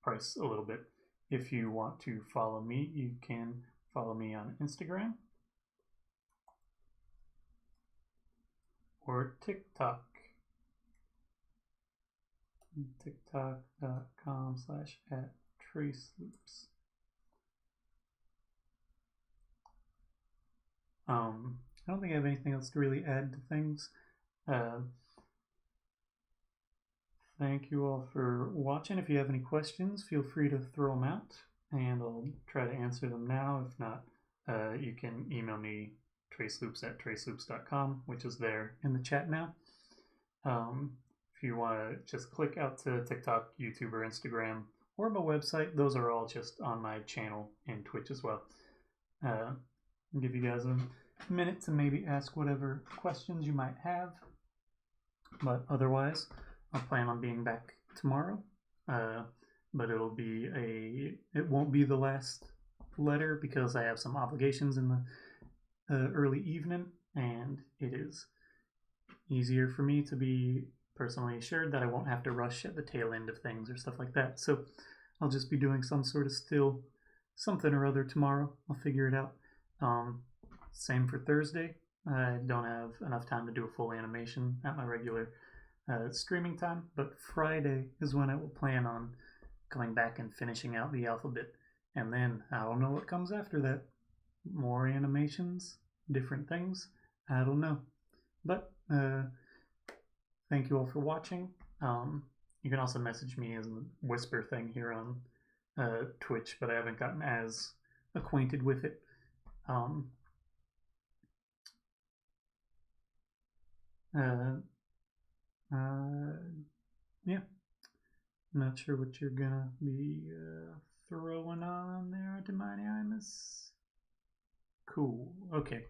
price a little bit. If you want to follow me, you can follow me on Instagram or TikTok. TikTok.com/@TraceLoops. I don't think I have anything else to really add to things. Thank you all for watching. If you have any questions, feel free to throw them out, and I'll try to answer them now. If not, you can email me traceloops@traceloops.com, which is there in the chat now. If you want to just click out to TikTok, YouTube, or Instagram, or my website, those are all just on my channel and Twitch as well. I'll give you guys a minute to maybe ask whatever questions you might have. But otherwise, I plan on being back tomorrow. But it won't be the last letter because I have some obligations in the early evening, and it is easier for me to be personally assured that I won't have to rush at the tail end of things or stuff like that. So I'll just be doing some sort of still something or other tomorrow. I'll figure it out. Same for Thursday. I don't have enough time to do a full animation at my regular streaming time, but Friday is when I will plan on going back and finishing out the alphabet. And then I don't know what comes after that. More animations, different things. I don't know. But thank you all for watching. You can also message me as a whisper thing here on Twitch, but I haven't gotten as acquainted with it. Yeah. Not sure what you're gonna be throwing on there, Demoniamus. Cool. Okay.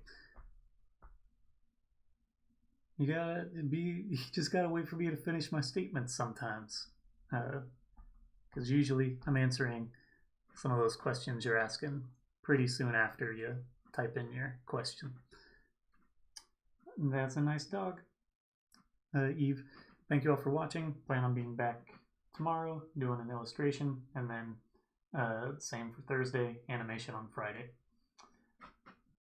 You just gotta wait for me to finish my statements sometimes. Because usually I'm answering some of those questions you're asking pretty soon after you type in your question. That's a nice dog. Eve, thank you all for watching. Plan on being back tomorrow doing an illustration, and then same for Thursday, animation on Friday.